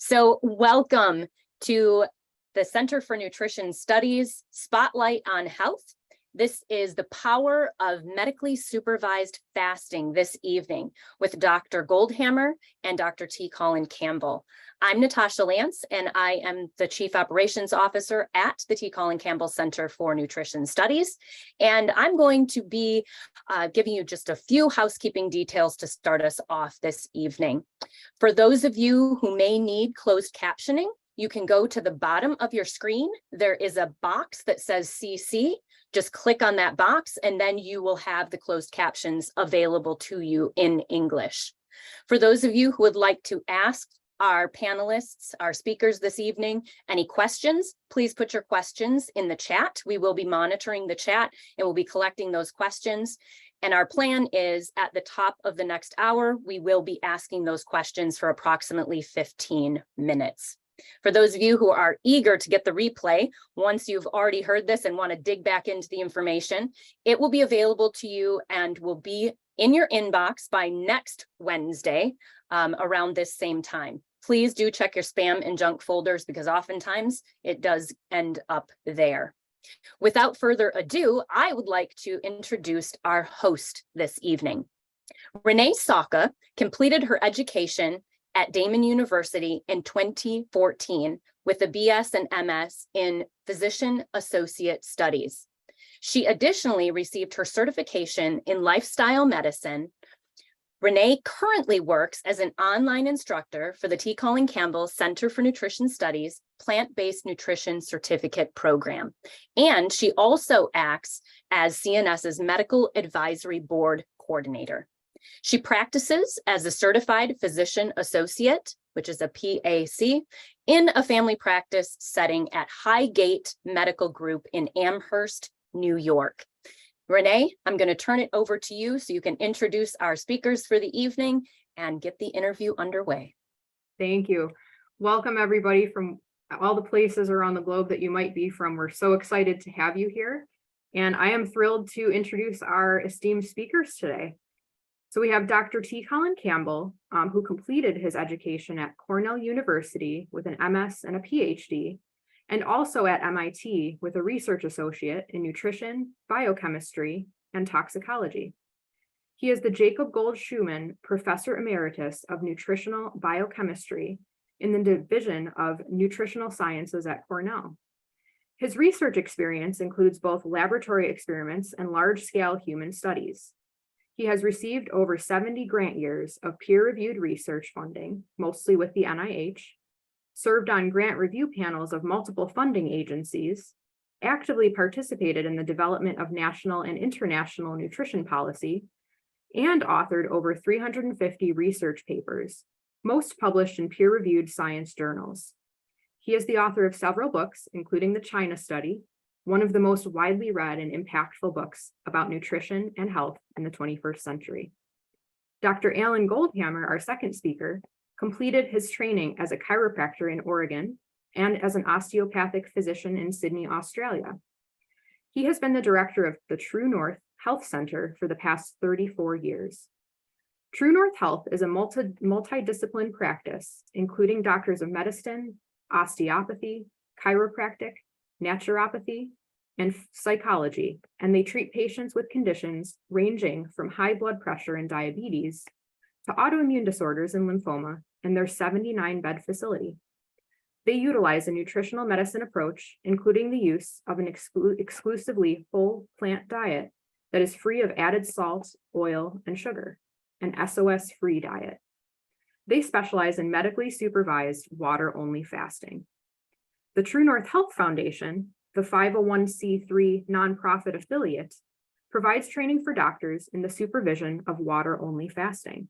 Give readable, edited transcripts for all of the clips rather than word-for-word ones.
So welcome to the Center for Nutrition Studies Spotlight on Health. This is the power of medically supervised fasting this evening with Dr. Goldhamer and Dr. Colin Campbell. I'm Natasha Lance, and I am the Chief Operations Officer at the Colin Campbell Center for Nutrition Studies. And I'm going to be giving you just a few housekeeping details to start us off this evening. For those of you who may need closed captioning, you can go to the bottom of your screen. There is a box that says CC. Just click on that box, and then you will have the closed captions available to you in English. For those of you who would like to ask our panelists, our speakers this evening, any questions, please put your questions in the chat. We will be monitoring the chat and we'll be collecting those questions. And our plan is at the top of the next hour, we will be asking those questions for approximately 15 minutes. For those of you who are eager to get the replay, once you've already heard this and want to dig back into the information, it will be available to you and will be in your inbox by next Wednesday around this same time. Please do check your spam and junk folders because oftentimes it does end up there. Without further ado, I would like to introduce our host this evening. Renee Saka completed her education at Damon University in 2014 with a BS and MS in Physician Associate Studies. She additionally received her certification in lifestyle medicine. Renee currently works as an online instructor for the Colin Campbell Center for Nutrition Studies Plant-Based Nutrition Certificate Program. And she also acts as CNS's Medical Advisory Board Coordinator. She practices as a certified physician associate, which is a PAC, in a family practice setting at Highgate Medical Group in Amherst, New York. Renee, I'm going to turn it over to you so you can introduce our speakers for the evening and get the interview underway. Thank you. Welcome everybody from all the places around the globe that you might be from. We're so excited to have you here. And I am thrilled to introduce our esteemed speakers today. So we have Dr. Colin Campbell, who completed his education at Cornell University with an MS and a PhD, and also at MIT with a research associate in nutrition, biochemistry, and toxicology. He is the Jacob Gold Schumann Professor Emeritus of Nutritional Biochemistry in the Division of Nutritional Sciences at Cornell. His research experience includes both laboratory experiments and large-scale human studies. He has received over 70 grant years of peer-reviewed research funding, mostly with the NIH, served on grant review panels of multiple funding agencies, actively participated in the development of national and international nutrition policy, and authored over 350 research papers, most published in peer-reviewed science journals. He is the author of several books, including The China Study, one of the most widely read and impactful books about nutrition and health in the 21st century. Dr. Alan Goldhamer, our second speaker, completed his training as a chiropractor in Oregon and as an osteopathic physician in Sydney, Australia. He has been the director of the TrueNorth Health Center for the past 34 years. TrueNorth Health is a multidiscipline practice, including doctors of medicine, osteopathy, chiropractic, naturopathy, and psychology, and they treat patients with conditions ranging from high blood pressure and diabetes to autoimmune disorders and lymphoma in their 79-bed facility. They utilize a nutritional medicine approach, including the use of an exclusively whole plant diet that is free of added salt, oil, and sugar, an SOS-free diet. They specialize in medically supervised water-only fasting. The TrueNorth Health Foundation, the 501c3 nonprofit affiliate, provides training for doctors in the supervision of water-only fasting.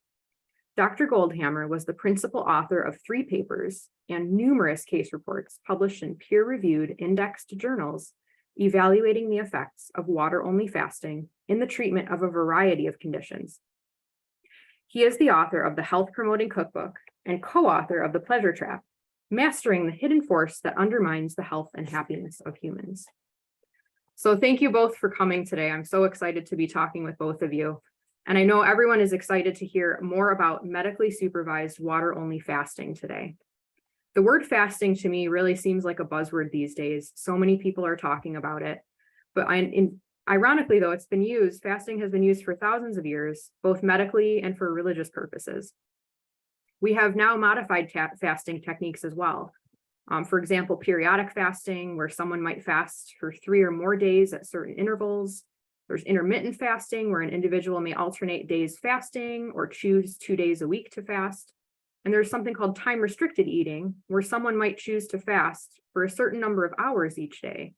Dr. Goldhamer was the principal author of 3 papers and numerous case reports published in peer-reviewed indexed journals evaluating the effects of water-only fasting in the treatment of a variety of conditions. He is the author of the Health Promoting Cookbook and co-author of The Pleasure Trap, Mastering the Hidden Force that Undermines the Health and Happiness of Humans. So thank you both for coming today. I'm so excited to be talking with both of you. And I know everyone is excited to hear more about medically supervised water-only fasting today. The word fasting to me really seems like a buzzword these days. So many people are talking about it. But ironically, though, fasting has been used for thousands of years, both medically and for religious purposes. We have now modified fasting techniques as well. For example, periodic fasting, where someone might fast for 3 or more days at certain intervals. There's intermittent fasting, where an individual may alternate days fasting or choose 2 days a week to fast. And there's something called time-restricted eating, where someone might choose to fast for a certain number of hours each day.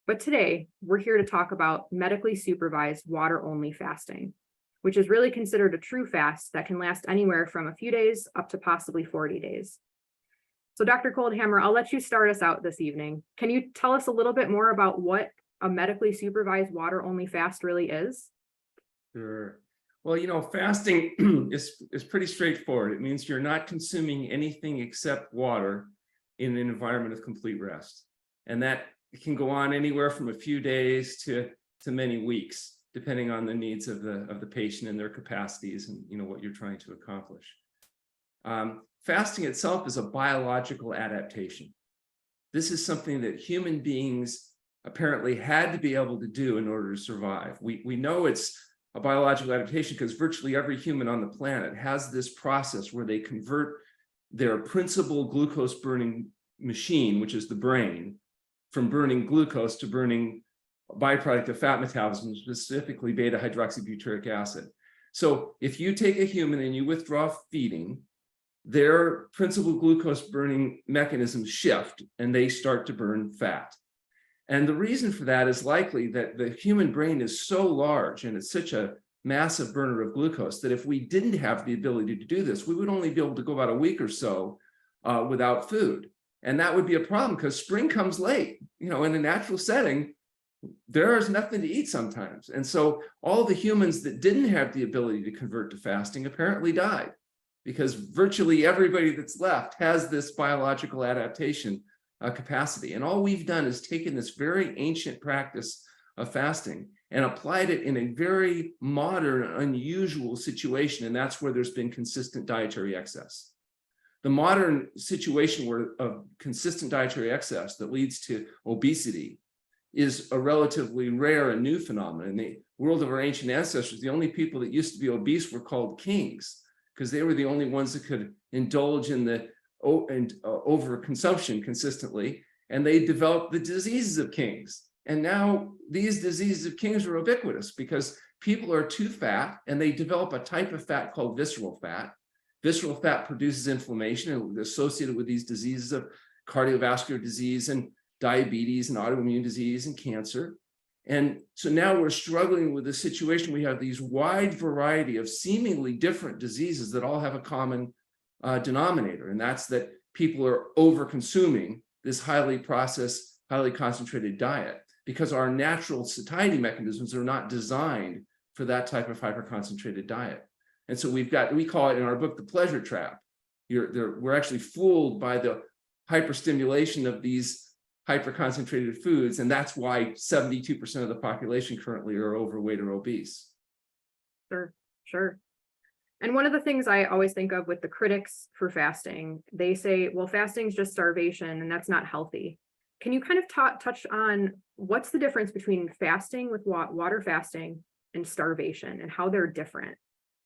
But today, we're here to talk about medically supervised water-only fasting, which is really considered a true fast that can last anywhere from a few days up to possibly 40 days. So Dr. Goldhamer, I'll let you start us out this evening. Can you tell us a little bit more about what a medically supervised water-only fast really is? Sure. Well, fasting is pretty straightforward. It means you're not consuming anything except water in an environment of complete rest. And that can go on anywhere from a few days to many weeks, depending on the needs of the patient and their capacities and what you're trying to accomplish. Fasting itself is a biological adaptation. This is something that human beings apparently had to be able to do in order to survive. We know it's a biological adaptation because virtually every human on the planet has this process where they convert their principal glucose burning machine, which is the brain, from burning glucose to burning a byproduct of fat metabolism, specifically beta hydroxybutyric acid. So if you take a human and you withdraw feeding, their principal glucose burning mechanisms shift and they start to burn fat. And the reason for that is likely that the human brain is so large and it's such a massive burner of glucose that if we didn't have the ability to do this, we would only be able to go about a week or so without food. And that would be a problem because spring comes late. In a natural setting, there is nothing to eat sometimes. And so all the humans that didn't have the ability to convert to fasting apparently died because virtually everybody that's left has this biological adaptation capacity. And all we've done is taken this very ancient practice of fasting and applied it in a very modern, unusual situation. And that's where there's been consistent dietary excess. The modern situation of consistent dietary excess that leads to obesity is a relatively rare and new phenomenon. In the world of our ancient ancestors, the only people that used to be obese were called kings because they were the only ones that could indulge in the overconsumption consistently, and they developed the diseases of kings. And now these diseases of kings are ubiquitous because people are too fat and they develop a type of fat called visceral fat. Visceral fat produces inflammation and associated with these diseases of cardiovascular disease and diabetes and autoimmune disease and cancer. And so now we're struggling with a situation. We have these wide variety of seemingly different diseases that all have a common denominator, and that's that people are over consuming this highly processed, highly concentrated diet because our natural satiety mechanisms are not designed for that type of hyper-concentrated diet. And so we call it in our book, the pleasure trap. We're actually fooled by the hyperstimulation of these hyper-concentrated foods, and that's why 72% of the population currently are overweight or obese. Sure. And one of the things I always think of with the critics for fasting, they say, well, fasting is just starvation and that's not healthy. Can you kind of touch on what's the difference between fasting with water fasting and starvation and how they're different?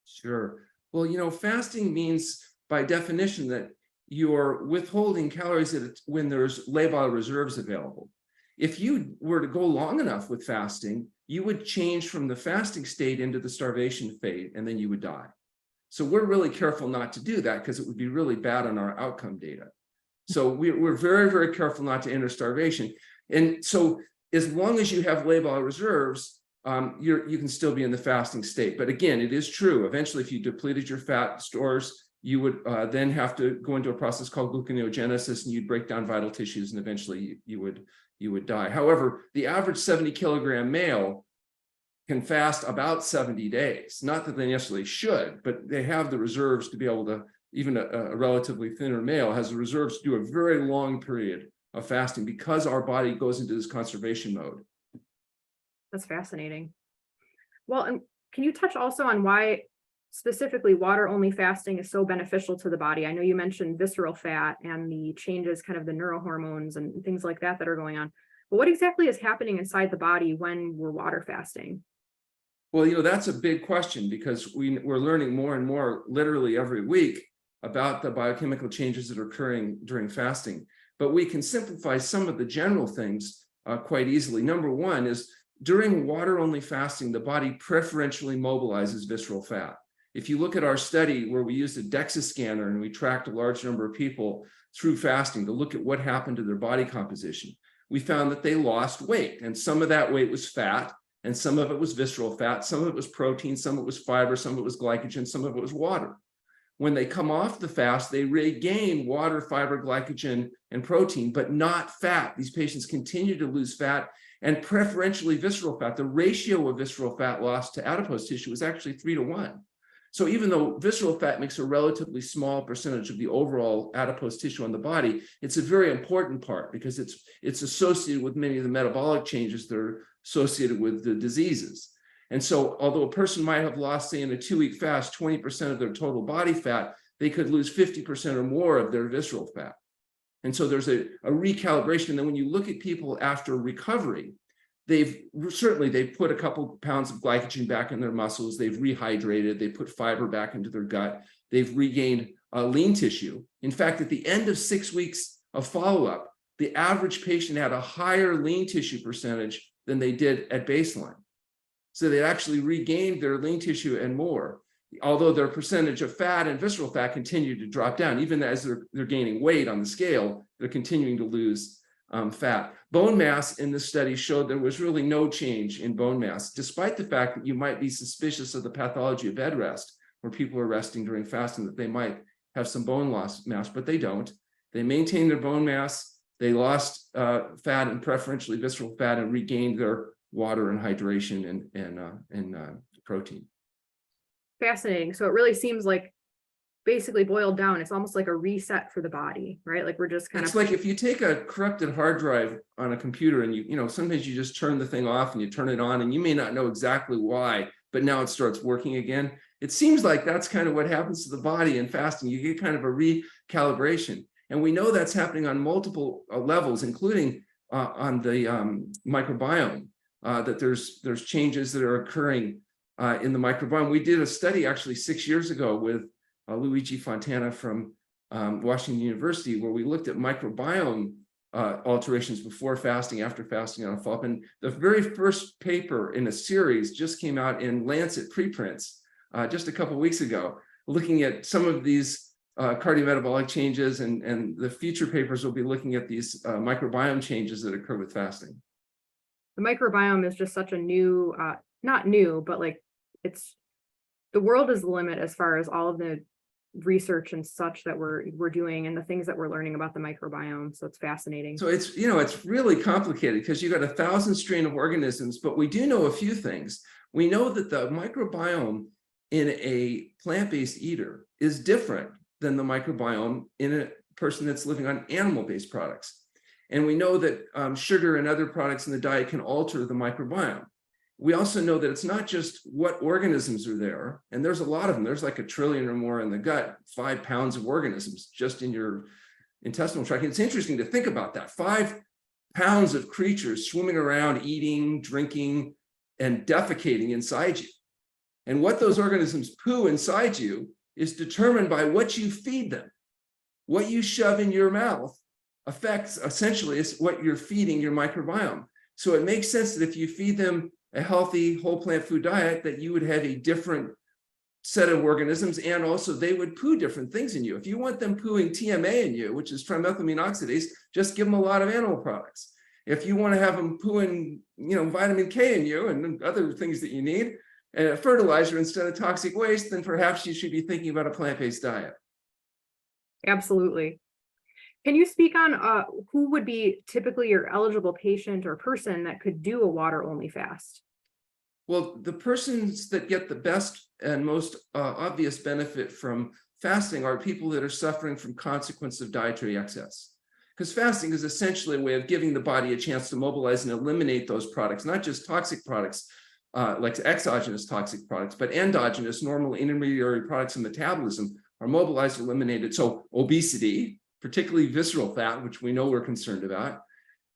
Sure. Well, fasting means by definition that you're withholding calories when there's labile reserves available. If you were to go long enough with fasting, you would change from the fasting state into the starvation phase, and then you would die. So we're really careful not to do that because it would be really bad on our outcome data. So we're very, very careful not to enter starvation. And so as long as you have labile reserves, you can still be in the fasting state. But again, it is true. Eventually, if you depleted your fat stores, you would then have to go into a process called gluconeogenesis, and you'd break down vital tissues, and eventually you would die. However, the average 70-kilogram male can fast about 70 days. Not that they necessarily should, but they have the reserves to be able to, even a relatively thinner male has the reserves to do a very long period of fasting because our body goes into this conservation mode. That's fascinating. Well, and can you touch also on why specifically water-only fasting is so beneficial to the body. I know you mentioned visceral fat and the changes, kind of the neurohormones and things like that are going on. But what exactly is happening inside the body when we're water fasting? Well, that's a big question because we're learning more and more literally every week about the biochemical changes that are occurring during fasting. But we can simplify some of the general things quite easily. Number one is during water-only fasting, the body preferentially mobilizes visceral fat. If you look at our study where we used a DEXA scanner and we tracked a large number of people through fasting to look at what happened to their body composition, we found that they lost weight, and some of that weight was fat, and some of it was visceral fat, some of it was protein, some of it was fiber, some of it was glycogen, some of it was water. When they come off the fast, they regain water, fiber, glycogen, and protein, but not fat. These patients continue to lose fat and preferentially visceral fat. The ratio of visceral fat loss to adipose tissue is actually 3-to-1. So even though visceral fat makes a relatively small percentage of the overall adipose tissue on the body, it's a very important part because it's associated with many of the metabolic changes that are associated with the diseases. And so although a person might have lost, say, in a 2-week fast, 20% of their total body fat, they could lose 50% or more of their visceral fat. And so there's a recalibration. And then when you look at people after recovery, they've put a couple pounds of glycogen back in their muscles, they've rehydrated, they put fiber back into their gut, they've regained lean tissue. In fact, at the end of 6 weeks of follow-up, the average patient had a higher lean tissue percentage than they did at baseline. So they actually regained their lean tissue and more, although their percentage of fat and visceral fat continued to drop down. Even as they're gaining weight on the scale, they're continuing to lose fat. Bone mass in this study showed there was really no change in bone mass, despite the fact that you might be suspicious of the pathology of bed rest, where people are resting during fasting, that they might have some bone loss mass, but they don't. They maintained their bone mass, they lost fat and preferentially visceral fat and regained their water and hydration and protein. Fascinating. So it really seems like, basically boiled down, it's almost like a reset for the body, right? Like we're just kind of like if you take a corrupted hard drive on a computer and you know, sometimes you just turn the thing off and you turn it on and you may not know exactly why, but now it starts working again. It seems like that's kind of what happens to the body in fasting. You get kind of a recalibration. And we know that's happening on multiple levels, including on the microbiome, that there's changes that are occurring in the microbiome. We did a study actually 6 years ago with Luigi Fontana from Washington University, where we looked at microbiome alterations before fasting, after fasting on a follow-up. And the very first paper in a series just came out in Lancet preprints just a couple of weeks ago, looking at some of these cardiometabolic changes, and the future papers will be looking at these microbiome changes that occur with fasting. The microbiome is just such a new, not new, but like the world is the limit as far as all of the research and such that we're doing and the things that we're learning about the microbiome. So it's fascinating. So it's, it's really complicated because you've got 1,000 strain of organisms, but we do know a few things. We know that the microbiome in a plant-based eater is different than the microbiome in a person that's living on animal-based products. And we know that sugar and other products in the diet can alter the microbiome. We also know that it's not just what organisms are there, and there's a lot of them. There's like 1 trillion or more in the gut, 5 pounds of organisms just in your intestinal tract. It's interesting to think about that. 5 pounds of creatures swimming around, eating, drinking, and defecating inside you. And what those organisms poo inside you is determined by what you feed them. What you shove in your mouth affects, essentially, is what you're feeding your microbiome. So it makes sense that if you feed them a healthy whole plant food diet, that you would have a different set of organisms, and also they would poo different things in you. If you want them pooing TMA in you, which is trimethylamine oxidase, just give them a lot of animal products. If you want to have them pooing, vitamin K in you and other things that you need, and a fertilizer instead of toxic waste, then perhaps you should be thinking about a plant-based diet. Absolutely. Can you speak on who would be typically your eligible patient or person that could do a water-only fast? Well, the persons that get the best and most obvious benefit from fasting are people that are suffering from consequences of dietary excess. Because fasting is essentially a way of giving the body a chance to mobilize and eliminate those products, not just toxic products, like exogenous toxic products, but endogenous normal intermediary products in metabolism are mobilized, eliminated. So obesity, particularly visceral fat, which we know we're concerned about,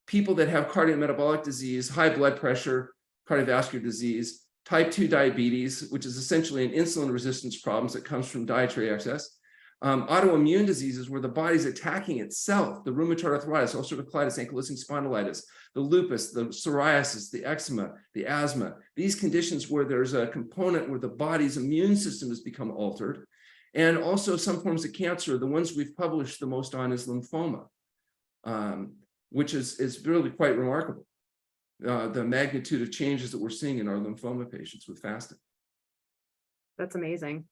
people that have cardiometabolic disease, high blood pressure, cardiovascular disease, type 2 diabetes, which is essentially an insulin resistance problem that comes from dietary excess, autoimmune diseases where the body's attacking itself, the rheumatoid arthritis, ulcerative colitis, ankylosing spondylitis, the lupus, the psoriasis, the eczema, the asthma, these conditions where there's a component where the body's immune system has become altered. And also some forms of cancer, the ones we've published the most on is lymphoma, which is really quite remarkable. The magnitude of changes that we're seeing in our lymphoma patients with fasting. That's amazing.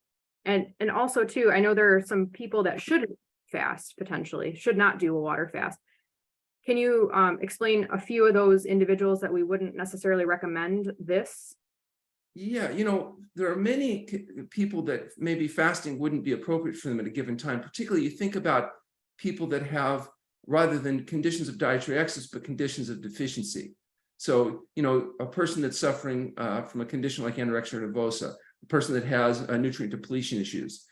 And also too, I know there are some people that shouldn't fast, potentially should not do a water fast. Can you explain a few of those individuals that we wouldn't necessarily recommend this? Yeah, there are many people that maybe fasting wouldn't be appropriate for them at a given time. Particularly, you think about people that have, rather than conditions of dietary excess, but conditions of deficiency. So, a person that's suffering from a condition like anorexia nervosa, a person that has nutrient depletion issues,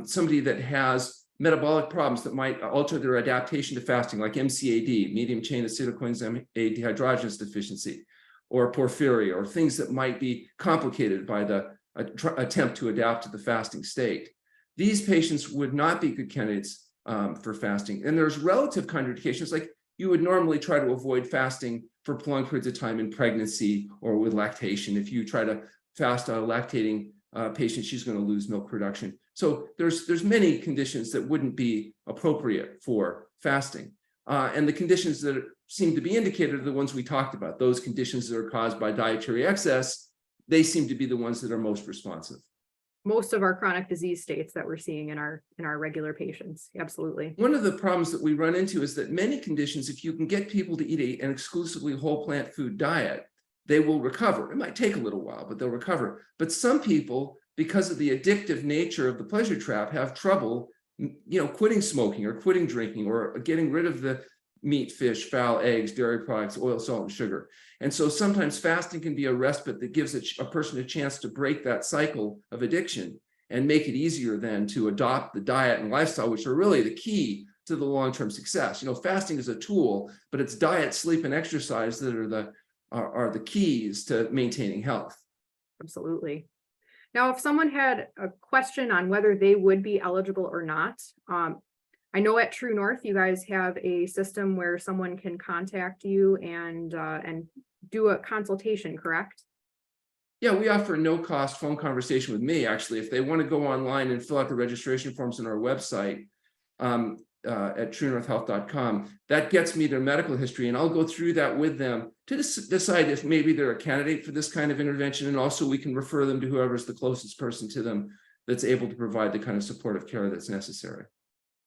somebody that has metabolic problems that might alter their adaptation to fasting, like MCAD, medium chain acetylcoenzyme A dehydrogenase deficiency, or porphyria, or things that might be complicated by the attempt to adapt to the fasting state. These patients would not be good candidates for fasting. And there's relative contraindications, like you would normally try to avoid fasting for prolonged periods of time in pregnancy or with lactation. If you try to fast on a lactating patient, she's going to lose milk production. So there's many conditions that wouldn't be appropriate for fasting. And the conditions that seem to be indicated are the ones we talked about. Those conditions that are caused by dietary excess, they seem to be the ones that are most responsive. Most of our chronic disease states that we're seeing in our regular patients. Absolutely. One of the problems that we run into is that many conditions, if you can get people to eat an exclusively whole plant food diet, they will recover. It might take a little while, but they'll recover. But some people, because of the addictive nature of the pleasure trap, have trouble, quitting smoking or quitting drinking or getting rid of the meat, fish, fowl, eggs, dairy products, oil, salt, and sugar. And so sometimes fasting can be a respite that gives a person a chance to break that cycle of addiction and make it easier then to adopt the diet and lifestyle, which are really the key to the long-term success. Fasting is a tool, but it's diet, sleep, and exercise that are the keys to maintaining health. Absolutely. Now, if someone had a question on whether they would be eligible or not, I know at TrueNorth, you guys have a system where someone can contact you and do a consultation, correct? Yeah, we offer a no-cost phone conversation with me, actually. If they want to go online and fill out the registration forms on our website at TrueNorthHealth.com, that gets me their medical history, and I'll go through that with them to decide if maybe they're a candidate for this kind of intervention, and also we can refer them to whoever's the closest person to them that's able to provide the kind of supportive care that's necessary.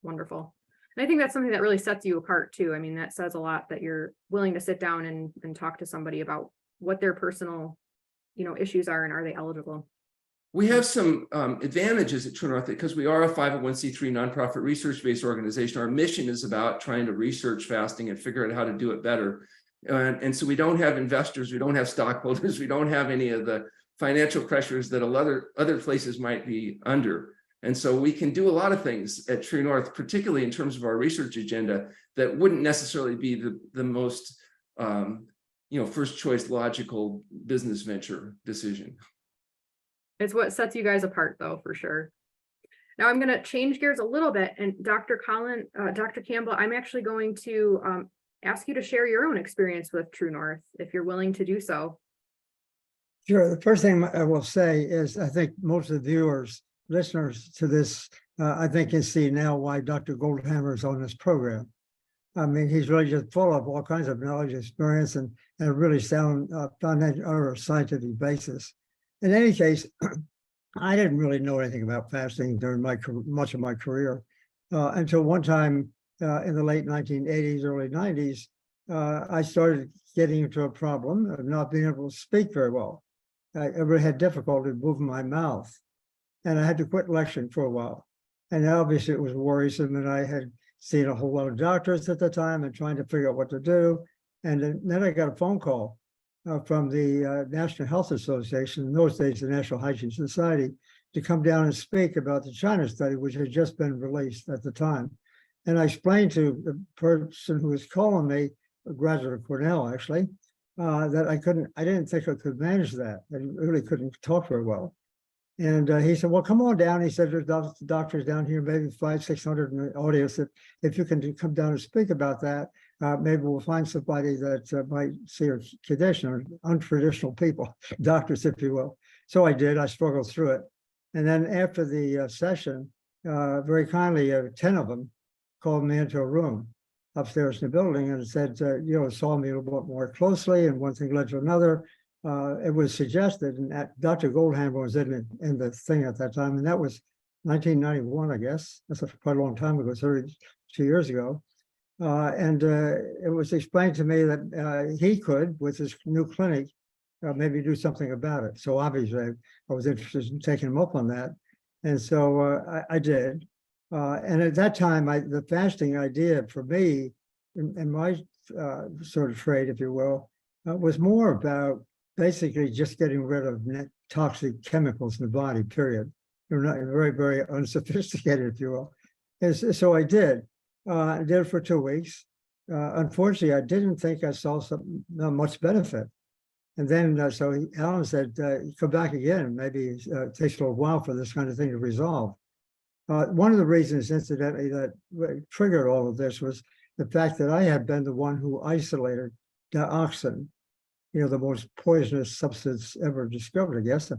Wonderful. And I think that's something that really sets you apart too. I mean, that says a lot that you're willing to sit down and talk to somebody about what their personal, issues are and are they eligible. We have some advantages at TrueNorth because we are a 501c3 nonprofit research-based organization. Our mission is about trying to research fasting and figure out how to do it better. And so we don't have investors, we don't have stockholders, we don't have any of the financial pressures that other places might be under. And so we can do a lot of things at TrueNorth, particularly in terms of our research agenda, that wouldn't necessarily be the most, first choice logical business venture decision. It's what sets you guys apart though, for sure. Now I'm going to change gears a little bit, and Dr. Campbell, I'm actually going to ask you to share your own experience with TrueNorth, if you're willing to do so. Sure. The first thing I will say is I think most of the listeners to this, I think can see now why Dr. Goldhamer is on this program. I mean, he's really just full of all kinds of knowledge, experience, and a really sound or scientific basis. In any case, I didn't really know anything about fasting during much of my career until one time in the late 1980s, early 90s, I started getting into a problem of not being able to speak very well. I really had difficulty moving my mouth, and I had to quit lecturing for a while. And obviously it was worrisome, and I had seen a whole lot of doctors at the time and trying to figure out what to do. And then I got a phone call from the National Health Association, in those days, the National Hygiene Society, to come down and speak about the China study, which had just been released at the time. And I explained to the person who was calling me, a graduate of Cornell, actually, that I didn't think I could manage that. I really couldn't talk very well. And he said, well, come on down. He said, there's doctors down here, maybe 500-600 in the audience. If you can come down and speak about that, maybe we'll find somebody that might see your condition, or untraditional people, doctors, if you will. So I did. I struggled through it. And then after the session, very kindly, 10 of them called me into a room upstairs in the building and said, saw me a little bit more closely, and one thing led to another. It was suggested, and Dr. Goldhamer was in the thing at that time, and that was 1991, I guess. That's quite a long time ago, 32 years ago. And it was explained to me that he could, with his new clinic, maybe do something about it. So obviously, I was interested in taking him up on that, and so I did. And at that time, the fasting idea for me, in my sort of trade, if you will, was more about basically just getting rid of toxic chemicals in the body, period. They're not very, very unsophisticated, if you will. And so I did. I did it for 2 weeks. Unfortunately, I didn't think I saw much benefit. And then, so Alan said, come back again. Maybe it takes a little while for this kind of thing to resolve. One of the reasons, incidentally, that triggered all of this was the fact that I had been the one who isolated dioxin, the most poisonous substance ever discovered, I guess.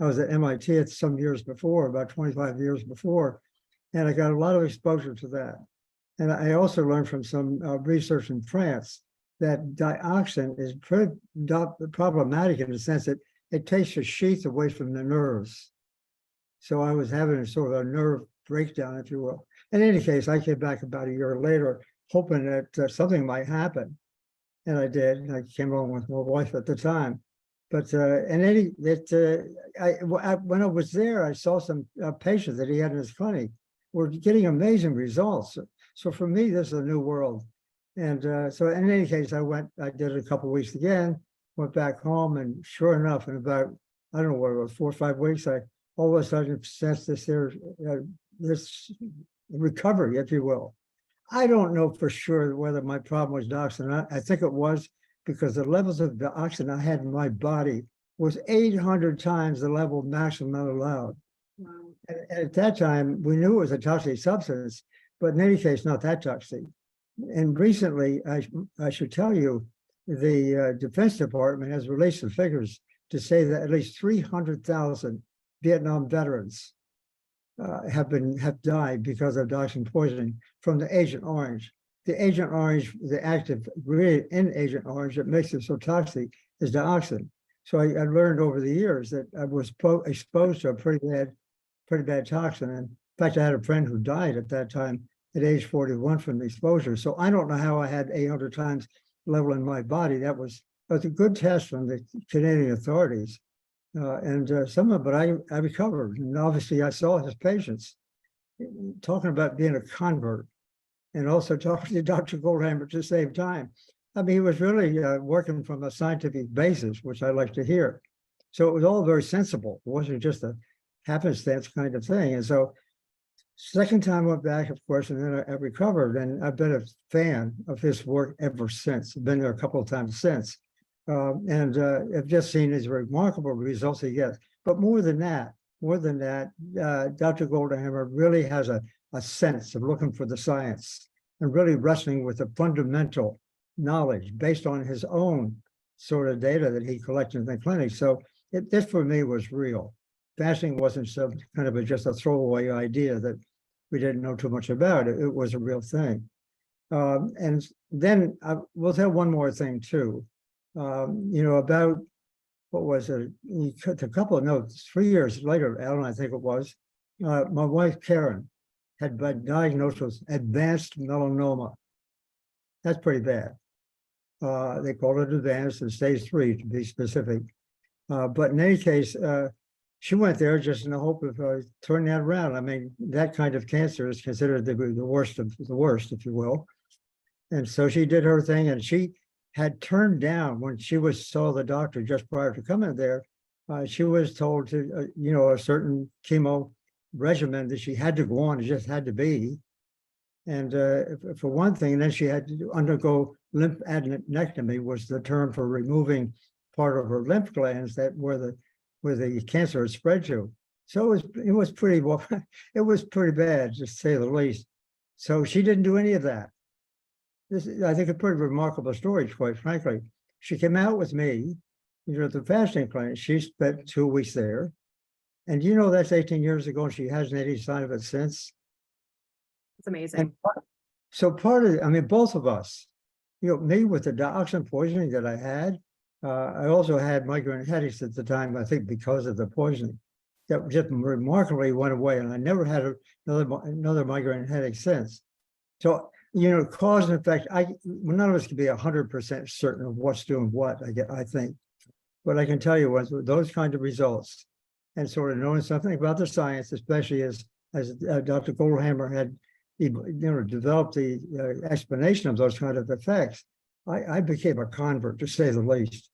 I was at MIT some years before, about 25 years before, and I got a lot of exposure to that. And I also learned from some research in France that dioxin is pretty problematic in the sense that it takes the sheath away from the nerves. So I was having a sort of a nerve breakdown, if you will. In any case, I came back about a year later, hoping that something might happen. And I did. And I came along with my wife at the time. But when I was there, I saw some patients that he had in his clinic were getting amazing results. So for me, this is a new world. And so in any case, I did it a couple of weeks again, went back home, and sure enough, in about, I don't know what it was, 4 or 5 weeks, I all of a sudden sensed this recovery, if you will. I don't know for sure whether my problem was dioxin or not. I think it was because the levels of dioxin I had in my body was 800 times the level maximum not allowed. Wow. And at that time, we knew it was a toxic substance, but in any case, not that toxic. And recently, I should tell you, the Defense Department has released the figures to say that at least 300,000 Vietnam veterans have died because of dioxin poisoning from the Agent Orange. The Agent Orange, the active ingredient in Agent Orange that makes it so toxic is dioxin. So I learned over the years that I was exposed to a pretty bad toxin. And in fact, I had a friend who died at that time at age 41 from the exposure. So I don't know how I had 800 times level in my body. That was a good test from the Canadian authorities. Some of it I recovered. And obviously I saw his patients, talking about being a convert and also talking to Dr. Goldhamer at the same time. I mean, he was really working from a scientific basis, which I like to hear. So it was all very sensible. It wasn't just a happenstance kind of thing. And so second time I went back, of course, and then I recovered, and I've been a fan of his work ever since. I've been there a couple of times since. I've just seen his remarkable results he gets. But more than that, Dr. Goldhamer really has a sense of looking for the science and really wrestling with the fundamental knowledge based on his own sort of data that he collected in the clinic. So this for me was real. Fasting wasn't some kind of just a throwaway idea that we didn't know too much about. It was a real thing. And then we'll tell one more thing too. About, what was it? A couple of notes, 3 years later, Alan, I think it was, my wife, Karen, had been diagnosed with advanced melanoma. That's pretty bad. They call it advanced and stage 3 to be specific. But in any case, she went there just in the hope of turning that around. I mean, that kind of cancer is considered to be the worst of the worst, if you will. And so she did her thing, and she had turned down when she saw the doctor just prior to coming there. She was told to, a certain chemo regimen that she had to go on, it just had to be. And for one thing, then she had to undergo lymphadenectomy, was the term for removing part of her lymph glands that where the cancer had spread to. So it was pretty bad, to say the least. So she didn't do any of that. This is, I think, a pretty remarkable story, quite frankly. She came out with me, at the fasting clinic. She spent 2 weeks there. And that's 18 years ago, and she hasn't had any sign of it since. It's amazing. So both of us, me with the dioxin poisoning that I had, I also had migraine headaches at the time, I think because of the poisoning. That just remarkably went away, and I never had another migraine headache since. So, cause and effect, none of us can be 100% certain of what's doing what, I think. But I can tell you was those kinds of results, and sort of knowing something about the science, especially as Dr. Goldhamer had developed the explanation of those kind of effects, I became a convert, to say the least.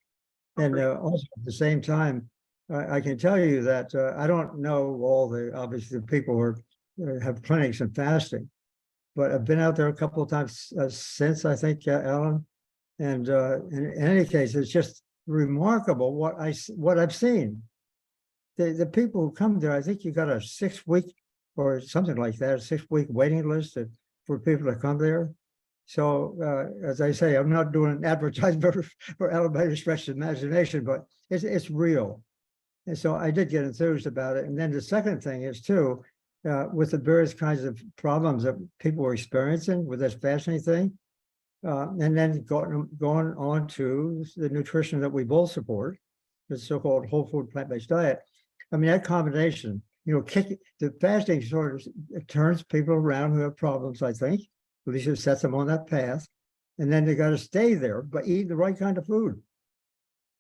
And also at the same time, I can tell you that I don't know obviously the people who have clinics and fasting, but I've been out there a couple of times since, I think, Ellen. And in any case, it's just remarkable what I've seen. The people who come there, I think you got a 6-week or something like that, a 6-week waiting list for people to come there. So as I say, I'm not doing an advertisement for elevator stretch of imagination, but it's real. And so I did get enthused about it. And then the second thing is too, with the various kinds of problems that people were experiencing with this fasting thing, and then going on to the nutrition that we both support, the so-called whole food plant-based diet. I mean, that combination, the fasting sort of turns people around who have problems, I think. At least it sets them on that path. And then they got to stay there, but eat the right kind of food.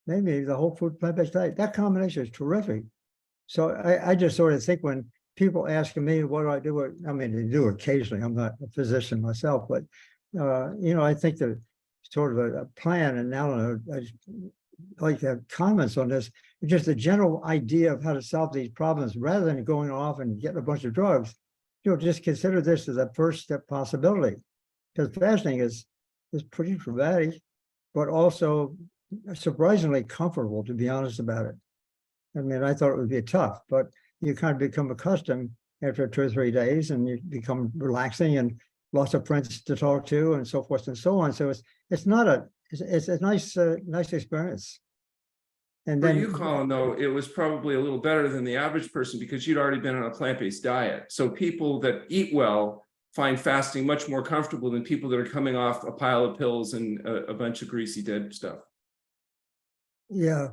Maybe the whole food plant-based diet, that combination is terrific. So I just sort of think when people ask me, what do I do? I mean, I do occasionally. I'm not a physician myself, but, I think that sort of a plan, and now I'd like to have comments on this, just a general idea of how to solve these problems rather than going off and getting a bunch of drugs. Just consider this as a first step possibility, because fasting is pretty traumatic, but also surprisingly comfortable, to be honest about it. I mean, I thought it would be tough, but you kind of become accustomed after 2 or 3 days, and you become relaxing and lots of friends to talk to and so forth and so on. So it's a nice experience. And then for you, Colin, though, it was probably a little better than the average person because you'd already been on a plant-based diet. So people that eat well find fasting much more comfortable than people that are coming off a pile of pills and a bunch of greasy dead stuff. Yeah.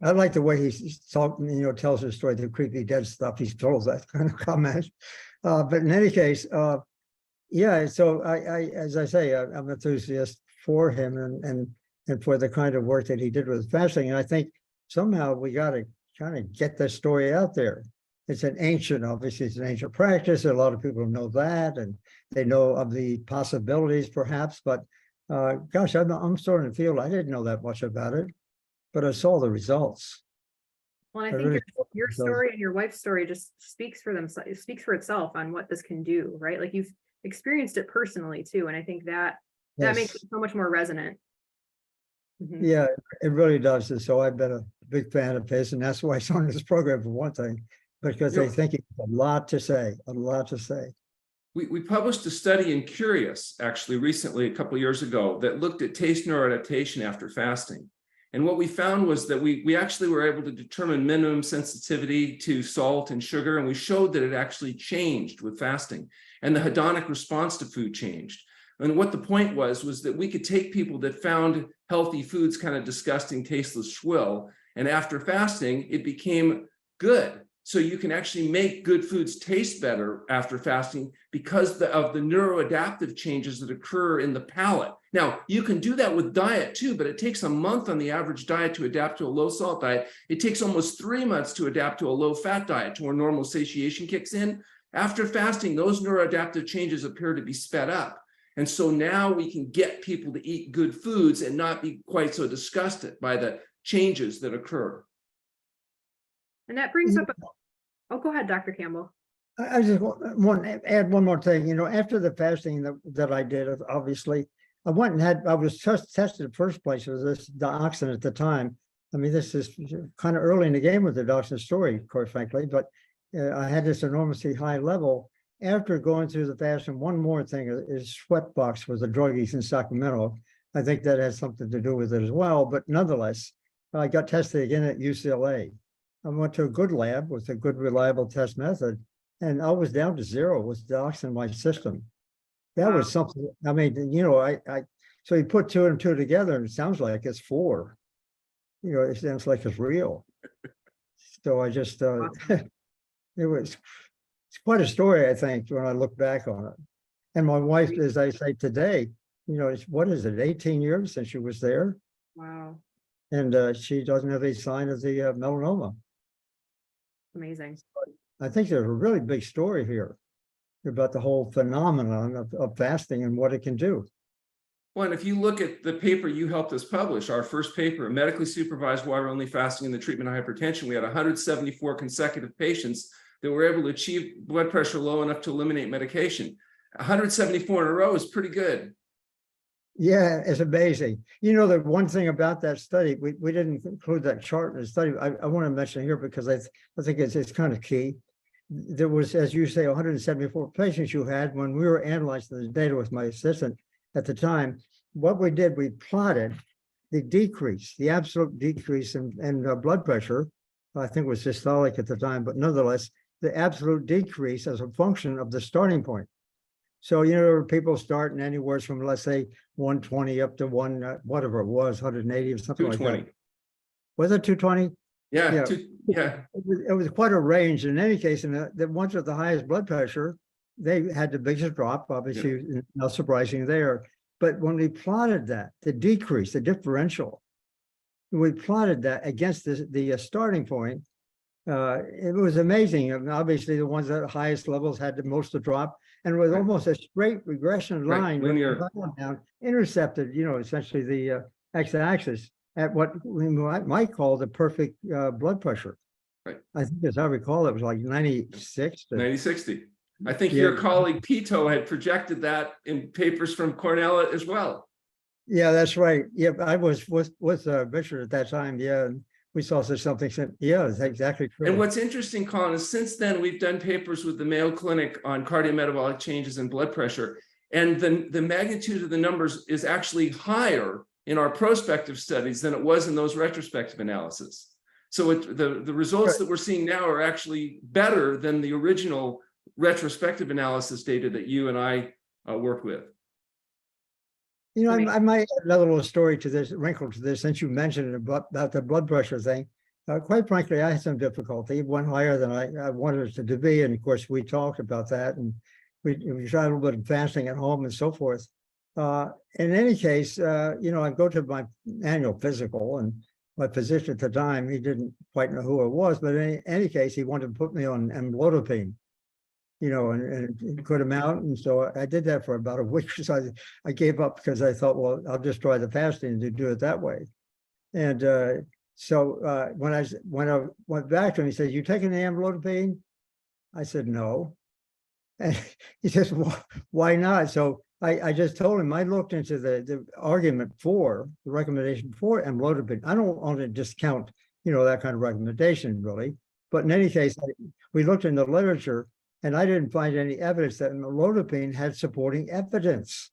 I like the way he's talking, tells his story, the creepy dead stuff. He's told that kind of comment. But in any case, yeah, so I as I say, I'm enthusiastic for him and for the kind of work that he did with fasting. And I think somehow we got to kind of get this story out there. It's obviously it's an ancient practice. A lot of people know that, and they know of the possibilities perhaps, but gosh, I'm starting to feel I didn't know that much about it, but I saw the results. Well, I think your story and your wife's story just speaks for themselves. It speaks for itself on what this can do, right? Like you've experienced it personally too, and I think that makes it so much more resonant. Mm-hmm. Yeah, it really does. And so I've been a big fan of his, and that's why I started this program for one thing, because I think it's a lot to say. We published a study in Curious, actually, recently, a couple of years ago, that looked at taste neuroadaptation after fasting. And what we found was that we actually were able to determine minimum sensitivity to salt and sugar, and we showed that it actually changed with fasting, and the hedonic response to food changed. And what the point was that we could take people that found healthy foods kind of disgusting, tasteless swill, and after fasting, it became good. So you can actually make good foods taste better after fasting because of the neuroadaptive changes that occur in the palate. Now, you can do that with diet too, but it takes a month on the average diet to adapt to a low salt diet. It takes almost 3 months to adapt to a low fat diet, to where normal satiation kicks in. After fasting, those neuroadaptive changes appear to be sped up. And so now we can get people to eat good foods and not be quite so disgusted by the changes that occur. And that brings up, oh, go ahead, Dr. Campbell. I just want to add one more thing. After the fasting that I did, obviously, I went and I was tested in the first place with this dioxin at the time. I mean, this is kind of early in the game with the dioxin story, of course, frankly, but I had this enormously high level. After going through the fast, and one more thing is Sweatbox was a drug use in Sacramento. I think that has something to do with it as well, but nonetheless, I got tested again at UCLA. I went to a good lab with a good, reliable test method, and I was down to 0 with dioxin in my system. That was something, I mean, so you put 2 and 2 together and it sounds like it's 4. It sounds like it's real. So I just, it's quite a story, I think, when I look back on it. And my wife, as I say today, what is it, 18 years since she was there? Wow. And she doesn't have any sign of the melanoma. Amazing. I think there's a really big story here about the whole phenomenon of fasting and what it can do. Well, and if you look at the paper you helped us publish, our first paper, medically supervised water-only fasting in the treatment of hypertension, we had 174 consecutive patients that were able to achieve blood pressure low enough to eliminate medication. 174 in a row is pretty good. Yeah, it's amazing. The one thing about that study, we didn't include that chart in the study. I want to mention here because I think it's kind of key. There was, as you say, 174 patients you had. When we were analyzing the data with my assistant at the time, what we did, we plotted the decrease, the absolute decrease in blood pressure. I think it was systolic at the time, but nonetheless, the absolute decrease as a function of the starting point. So, people starting anywhere from, let's say, 120 up to whatever it was, 180 or something like that. 220. Was it 220? Yeah. Yeah. It was quite a range. In any case, and the ones with the highest blood pressure, they had the biggest drop, obviously, not surprising there. But when we plotted that, the decrease, the differential, we plotted that against the starting point. It was amazing. And obviously, the ones at the highest levels had the most to drop, and with almost a straight regression line, linear, down, intercepted, essentially the x-axis at what we might call the perfect blood pressure. Right. I think, as I recall, it was like 96 to 90/60. I think your colleague Pito had projected that in papers from Cornell as well. Yeah, that's right. Yeah, I was with Richard at that time. Yeah, and we saw something. Yeah, it's exactly true. And what's interesting, Colin, is since then we've done papers with the Mayo Clinic on cardiometabolic changes in blood pressure, and the magnitude of the numbers is actually higher in our prospective studies than it was in those retrospective analyses. So the results that we're seeing now are actually better than the original retrospective analysis data that you and I worked with. I might add another little story to this, wrinkle to this, since you mentioned it about the blood pressure thing. Quite frankly, I had some difficulty. It went higher than I wanted it to be. And of course, we talked about that, and we tried a little bit of fasting at home and so forth. In any case, I go to my annual physical, and my physician at the time, he didn't quite know who it was, but in any case, he wanted to put me on amlodipine, and cut him out. And so I did that for about a week. So I gave up because I thought, well, I'll just try the fasting to do it that way. And so when I went back to him, he said, "You taking the amlodipine?" I said, "No." And he says, "Well, why not?" So I just told him, I looked into the argument for the recommendation for amlodipine. I don't want to discount, that kind of recommendation really. But in any case, we looked in the literature, and I didn't find any evidence that amlodipine had supporting evidence.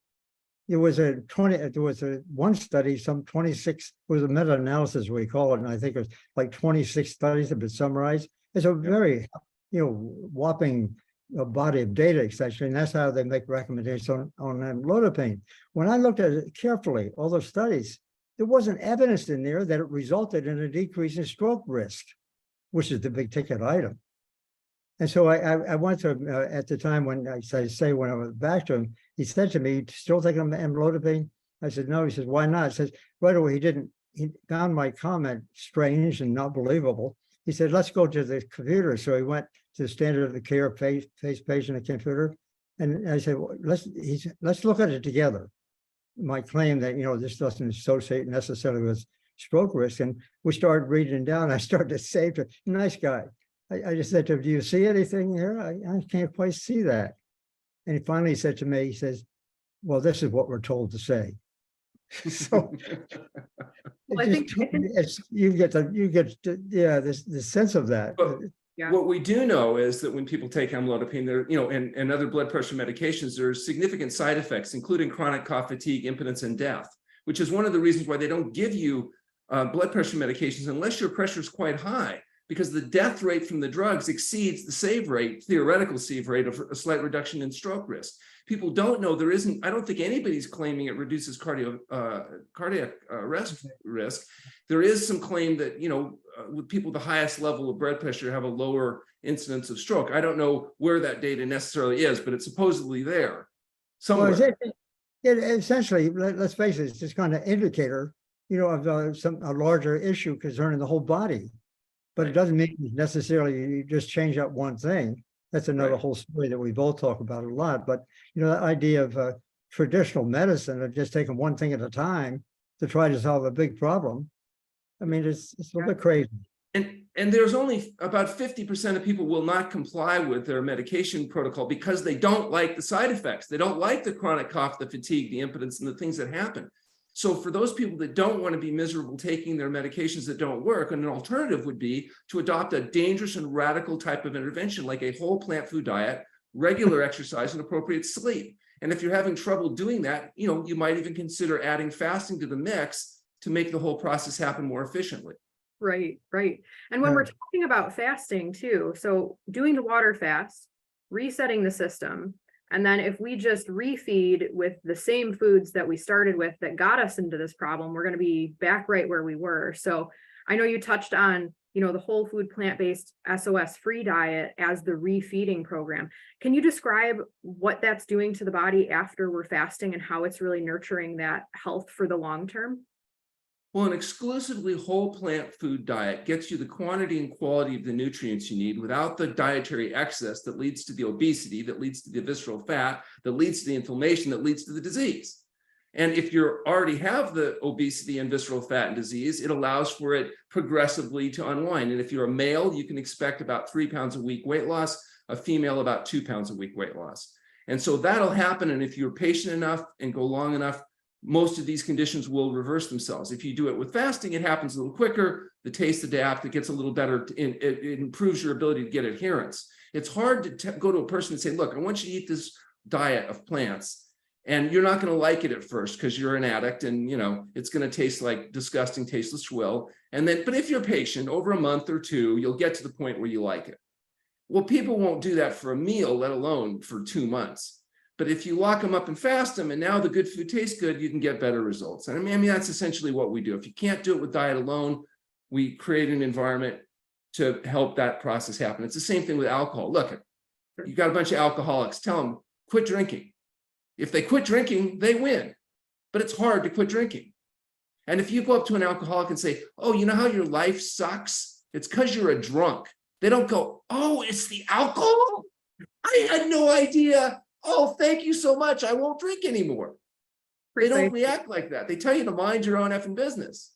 There was one study, some 26, it was a meta-analysis we call it, and I think it was like 26 studies have been summarized. It's a very, whopping body of data, essentially, and that's how they make recommendations on amlodipine. When I looked at it carefully, all those studies, there wasn't evidence in there that it resulted in a decrease in stroke risk, which is the big ticket item. And so I went to him at the time when I went back to him, he said to me, "Still taking amlodipine?" I said, "No." He says, "Why not?" He says, right away, he found my comment strange and not believable. He said, "Let's go to the computer." So he went to the standard of the care face page in the computer, And I said, well, let's look at it together. My claim that, this doesn't associate necessarily with stroke risk. And we started reading down. I started to say to nice guy. I just said to him, do you see anything here? I can't quite see that. And he finally said to me, he says, well, this is what we're told to say. So Well, you get the sense of that. But Yeah. what we do know is that when people take amlodipine, there, and other blood pressure medications, there's significant side effects, including chronic cough, fatigue, impotence, and death, which is one of the reasons why they don't give you blood pressure medications unless your pressure is quite high, because the death rate from the drugs exceeds the theoretical save rate of a slight reduction in stroke risk. People don't know I don't think anybody's claiming it reduces cardiac risk. There is some claim that, with people with the highest level of blood pressure have a lower incidence of stroke. I don't know where that data necessarily is, but it's supposedly there somewhere. Well, essentially, let's face it, it's just kind of indicator, of a larger issue concerning the whole body. But it doesn't mean necessarily you just change up one thing. That's another whole story that we both talk about a lot. But, the idea of traditional medicine of just taking one thing at a time to try to solve a big problem. I mean, it's a little bit crazy. And there's only about 50% of people will not comply with their medication protocol because they don't like the side effects. They don't like the chronic cough, the fatigue, the impotence, and the things that happen. So for those people that don't want to be miserable taking their medications that don't work, an alternative would be to adopt a dangerous and radical type of intervention, like a whole plant food diet, regular exercise, and appropriate sleep. And if you're having trouble doing that, you might even consider adding fasting to the mix to make the whole process happen more efficiently. Right. And when we're talking about fasting too, so doing the water fast, resetting the system, and then if we just refeed with the same foods that we started with that got us into this problem, we're going to be back right where we were. So I know you touched on, the whole food plant-based SOS-free diet as the refeeding program. Can you describe what that's doing to the body after we're fasting and how it's really nurturing that health for the long term? Well, an exclusively whole plant food diet gets you the quantity and quality of the nutrients you need without the dietary excess that leads to the obesity, that leads to the visceral fat, that leads to the inflammation, that leads to the disease. And if you already have the obesity and visceral fat and disease, it allows for it progressively to unwind. And if you're a male, you can expect about 3 pounds a week weight loss, a female about 2 pounds a week weight loss. And so that'll happen. And if you're patient enough and go long enough, most of these conditions will reverse themselves. If you do it with fasting, it happens a little quicker. The taste adapt, it gets a little better. It improves your ability to get adherence. It's hard to go to a person and say, look, I want you to eat this diet of plants. And you're not going to like it at first because you're an addict and, it's going to taste like disgusting, tasteless swill. And then, but if you're patient, over a month or two, you'll get to the point where you like it. Well, people won't do that for a meal, let alone for 2 months. But if you lock them up and fast them, and now the good food tastes good, you can get better results. And I mean, that's essentially what we do. If you can't do it with diet alone, we create an environment to help that process happen. It's the same thing with alcohol. Look, you got a bunch of alcoholics, tell them, quit drinking. If they quit drinking, they win. But it's hard to quit drinking. And if you go up to an alcoholic and say, oh, you know how your life sucks? It's because you're a drunk. They don't go, oh, it's the alcohol? I had no idea. Oh, thank you so much. I won't drink anymore. They don't react like that. They tell you to mind your own effing business.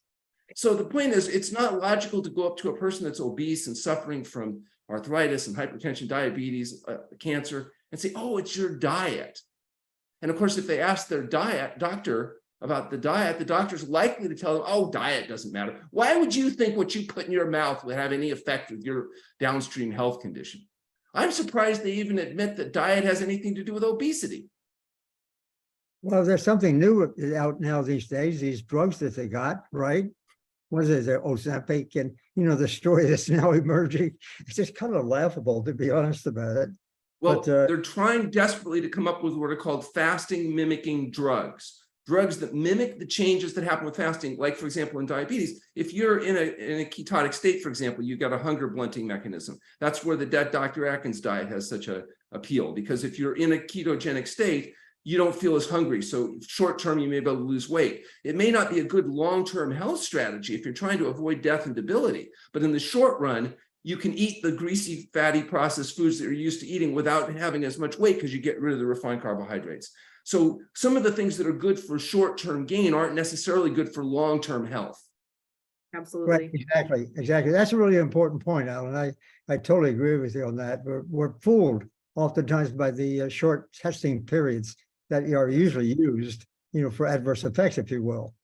So the point is, it's not logical to go up to a person that's obese and suffering from arthritis and hypertension, diabetes, cancer, and say, oh, it's your diet. And of course, if they ask their doctor about the diet, the doctor's likely to tell them, oh, diet doesn't matter. Why would you think what you put in your mouth would have any effect with your downstream health condition? I'm surprised they even admit that diet has anything to do with obesity. Well, there's something new out now these days, these drugs that they got, right? What is it, Ozempic, and the story that's now emerging. It's just kind of laughable, to be honest about it. Well, But, they're trying desperately to come up with what are called fasting mimicking drugs that mimic the changes that happen with fasting. Like, for example, in diabetes, if you're in a ketotic state, for example, you've got a hunger blunting mechanism. That's where the Dr. Atkins diet has such a appeal, because if you're in a ketogenic state, you don't feel as hungry. So short term, you may be able to lose weight. It may not be a good long-term health strategy if you're trying to avoid death and debility, but in the short run, you can eat the greasy, fatty, processed foods that you're used to eating without having as much weight because you get rid of the refined carbohydrates. So some of the things that are good for short-term gain aren't necessarily good for long-term health. Absolutely. Right, exactly. That's a really important point, Alan. I totally agree with you on that. We're fooled oftentimes by the short testing periods that are usually used, for adverse effects, if you will.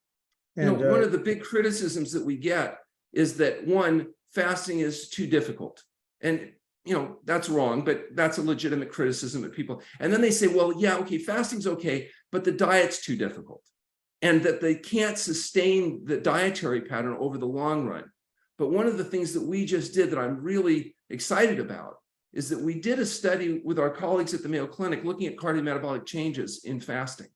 And One of the big criticisms that we get is that one, fasting is too difficult. And that's wrong, but that's a legitimate criticism of people. And then they say, well, yeah, okay, fasting's okay, but the diet's too difficult. And that they can't sustain the dietary pattern over the long run. But one of the things that we just did that I'm really excited about is that we did a study with our colleagues at the Mayo Clinic looking at cardiometabolic changes in fasting.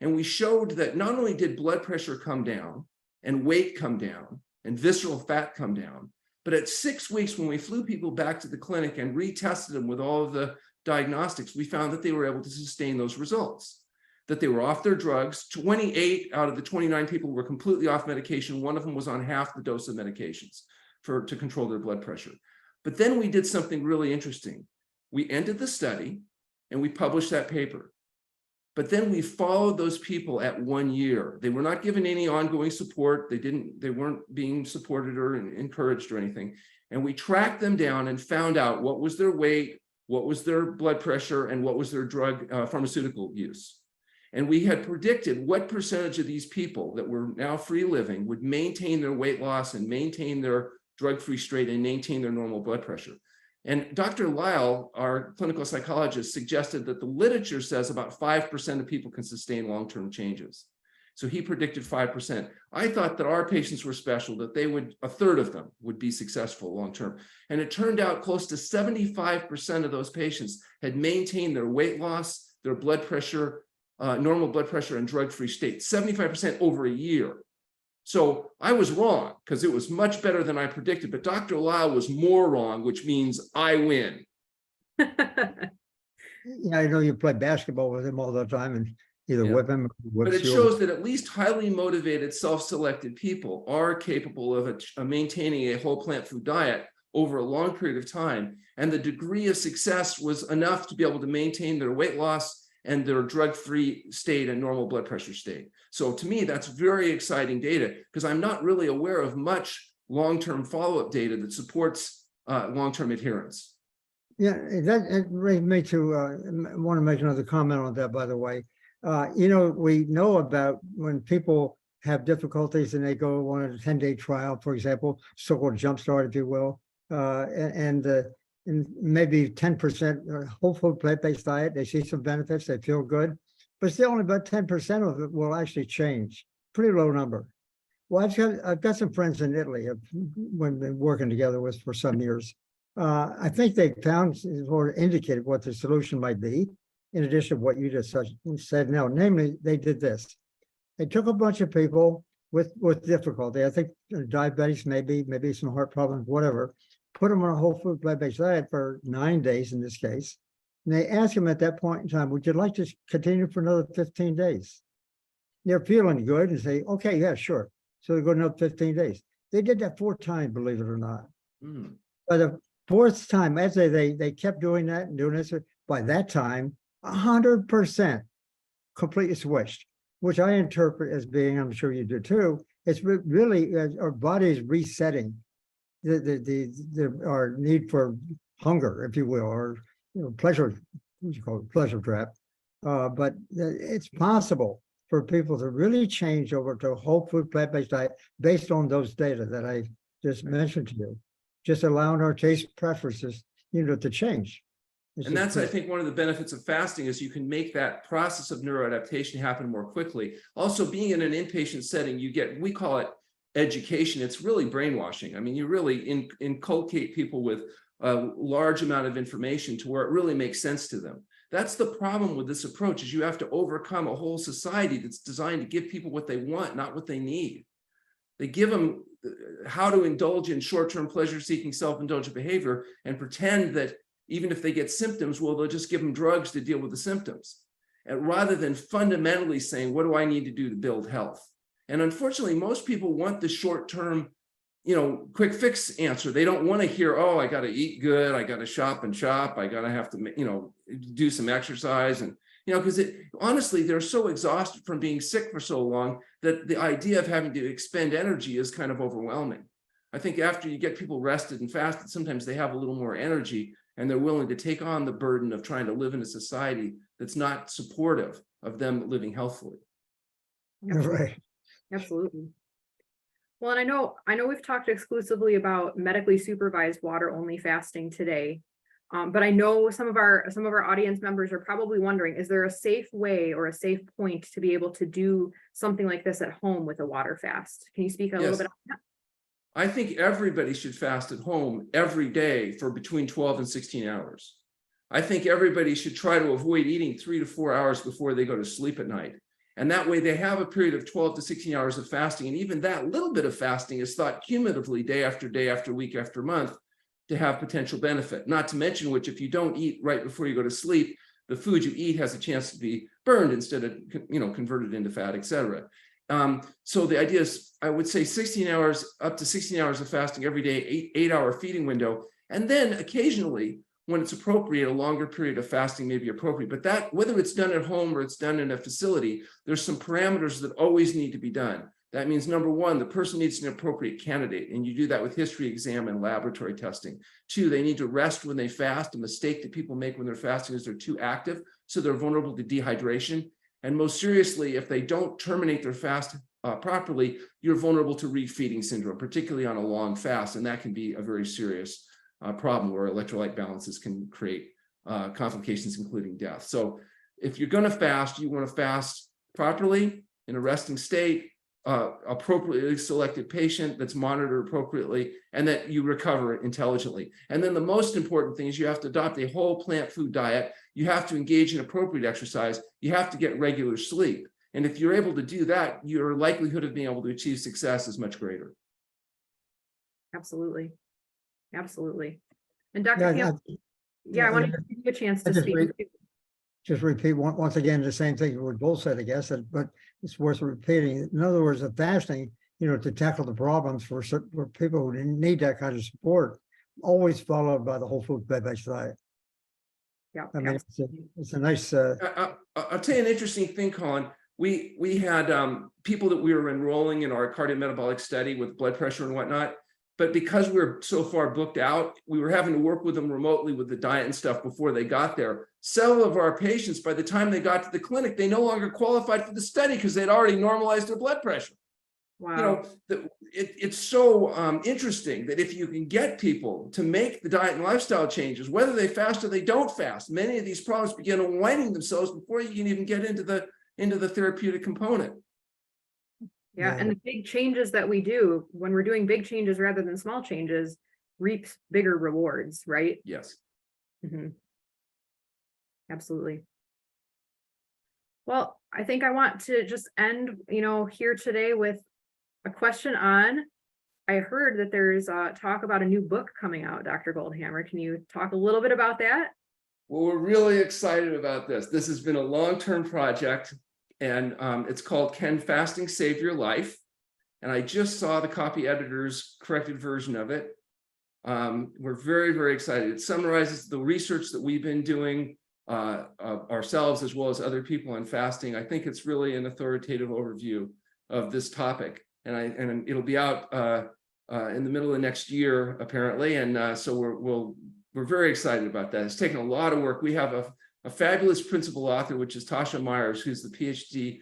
And we showed that not only did blood pressure come down and weight come down and visceral fat come down, but at 6 weeks, when we flew people back to the clinic and retested them with all of the diagnostics, we found that they were able to sustain those results, that they were off their drugs. 28 out of the 29 people were completely off medication. One of them was on half the dose of medications to control their blood pressure. But then we did something really interesting. We ended the study and we published that paper. But then we followed those people at 1 year. They were not given any ongoing support. They weren't being supported or encouraged or anything. And we tracked them down and found out what was their weight, what was their blood pressure, and what was their drug pharmaceutical use. And we had predicted what percentage of these people that were now free living would maintain their weight loss and maintain their drug-free state and maintain their normal blood pressure. And Dr. Lyle, our clinical psychologist, suggested that the literature says about 5% of people can sustain long-term changes. So he predicted 5%. I thought that our patients were special, that a third of them would be successful long-term. And it turned out close to 75% of those patients had maintained their weight loss, their blood pressure, normal blood pressure and drug-free state, 75% over a year. So I was wrong because it was much better than I predicted, but Dr. Lyle was more wrong, which means I win. Yeah, I know you play basketball with him all the time and either whip him or But whips it you. shows that at least highly motivated, self-selected people are capable of maintaining a whole plant food diet over a long period of time. And the degree of success was enough to be able to maintain their weight loss and their drug-free state and normal blood pressure state. So to me, that's very exciting data because I'm not really aware of much long-term follow-up data that supports long-term adherence. Yeah, that brings me to want to make another comment on that, by the way. We know about when people have difficulties and they go on a 10-day trial, for example, so-called jumpstart, if you will, and maybe 10% whole food plant-based diet, they see some benefits, they feel good, but still only about 10% of it will actually change. Pretty low number. Well, I've got some friends in Italy we've been working together with for some years. I think they found or indicated what the solution might be, in addition to what you just said now. Namely, they did this. They took a bunch of people with difficulty, I think diabetes, maybe some heart problems, whatever, put them on a whole food plant-based diet for 9 days in this case. And they asked them at that point in time, would you like to continue for another 15 days? They're feeling good and say, okay, yeah, sure. So they go another 15 days. They did that 4 times, believe it or not. By the 4th time, as they kept doing that and doing this, by that time, 100% completely switched, which I interpret as being, I'm sure you do too, it's really our body is resetting our need for hunger, if you will, or pleasure, what you call it, pleasure trap. But it's possible for people to really change over to a whole food plant-based diet based on those data that I just mentioned to you, just allowing our taste preferences, to change. And that's, I think, one of the benefits of fasting is you can make that process of neuroadaptation happen more quickly. Also, being in an inpatient setting, we call it education. It's really brainwashing. I mean, you really inculcate people with a large amount of information to where it really makes sense to them. That's the problem with this approach, is you have to overcome a whole society that's designed to give people what they want, not what they need. They give them how to indulge in short-term pleasure-seeking, self-indulgent behavior and pretend that even if they get symptoms, well, they'll just give them drugs to deal with the symptoms. And rather than fundamentally saying, what do I need to do to build health? And unfortunately, most people want the short-term, quick fix answer. They don't want to hear, oh, I got to eat good, I got to shop and shop, I got to have to, do some exercise. And, because honestly, they're so exhausted from being sick for so long that the idea of having to expend energy is kind of overwhelming. I think after you get people rested and fasted, sometimes they have a little more energy and they're willing to take on the burden of trying to live in a society that's not supportive of them living healthfully. Right. Absolutely. Well, and I know we've talked exclusively about medically supervised water only fasting today. But I know some of our audience members are probably wondering, is there a safe way or a safe point to be able to do something like this at home with a water fast? Can you speak a little bit on that? I think everybody should fast at home every day for between 12 and 16 hours. I think everybody should try to avoid eating 3 to 4 hours before they go to sleep at night. And that way they have a period of 12 to 16 hours of fasting. And even that little bit of fasting is thought cumulatively day after week after month to have potential benefit. Not to mention which, if you don't eat right before you go to sleep, the food you eat has a chance to be burned instead of, converted into fat, et cetera. So the idea is, I would say 16 hours, up to 16 hours of fasting every day, 8-hour feeding window. And then occasionally, when it's appropriate, a longer period of fasting may be appropriate. But that, whether it's done at home or it's done in a facility, there's some parameters that always need to be done. That means, number one, the person needs an appropriate candidate, and you do that with history exam and laboratory testing. 2, they need to rest when they fast. A mistake that people make when they're fasting is they're too active, so they're vulnerable to dehydration. And most seriously, if they don't terminate their fast properly, you're vulnerable to refeeding syndrome, particularly on a long fast, and that can be a very serious problem where electrolyte balances can create complications, including death. So if you're going to fast, you want to fast properly in a resting state, appropriately selected patient that's monitored appropriately, and that you recover intelligently. And then the most important thing is you have to adopt a whole plant food diet. You have to engage in appropriate exercise. You have to get regular sleep. And if you're able to do that, your likelihood of being able to achieve success is much greater. Absolutely. Absolutely. And Dr. Campbell, I want to give you a chance to speak. Just repeat once again the same thing we both said, I guess, but it's worth repeating. In other words, the fasting, to tackle the problems for people who need that kind of support, always followed by the whole food plant-based diet. Yeah, I mean, it's a nice. I'll tell you an interesting thing, Colin. We had people that we were enrolling in our cardiometabolic study with blood pressure and whatnot. But because we were so far booked out, we were having to work with them remotely with the diet and stuff before they got there. Several of our patients, by the time they got to the clinic, they no longer qualified for the study because they'd already normalized their blood pressure. Wow. It's so interesting that if you can get people to make the diet and lifestyle changes, whether they fast or they don't fast, many of these problems begin unwinding themselves before you can even get into the therapeutic component. Yeah, and the big changes that we do when we're doing big changes rather than small changes reaps bigger rewards, right? Yes. Mm-hmm. Absolutely. Well, I think I want to just end, here today with a question on, I heard that there's talk about a new book coming out, Dr. Goldhamer. Can you talk a little bit about that? Well, we're really excited about this. This has been a long-term project. And it's called Can Fasting Save Your Life? And I just saw the copy editor's corrected version of it. We're very, very excited. It summarizes the research that we've been doing ourselves as well as other people on fasting. I think it's really an authoritative overview of this topic. And it'll be out in the middle of next year, apparently. And so we're very excited about that. It's taken a lot of work. We have a fabulous principal author, which is Tasha Myers, who's the PhD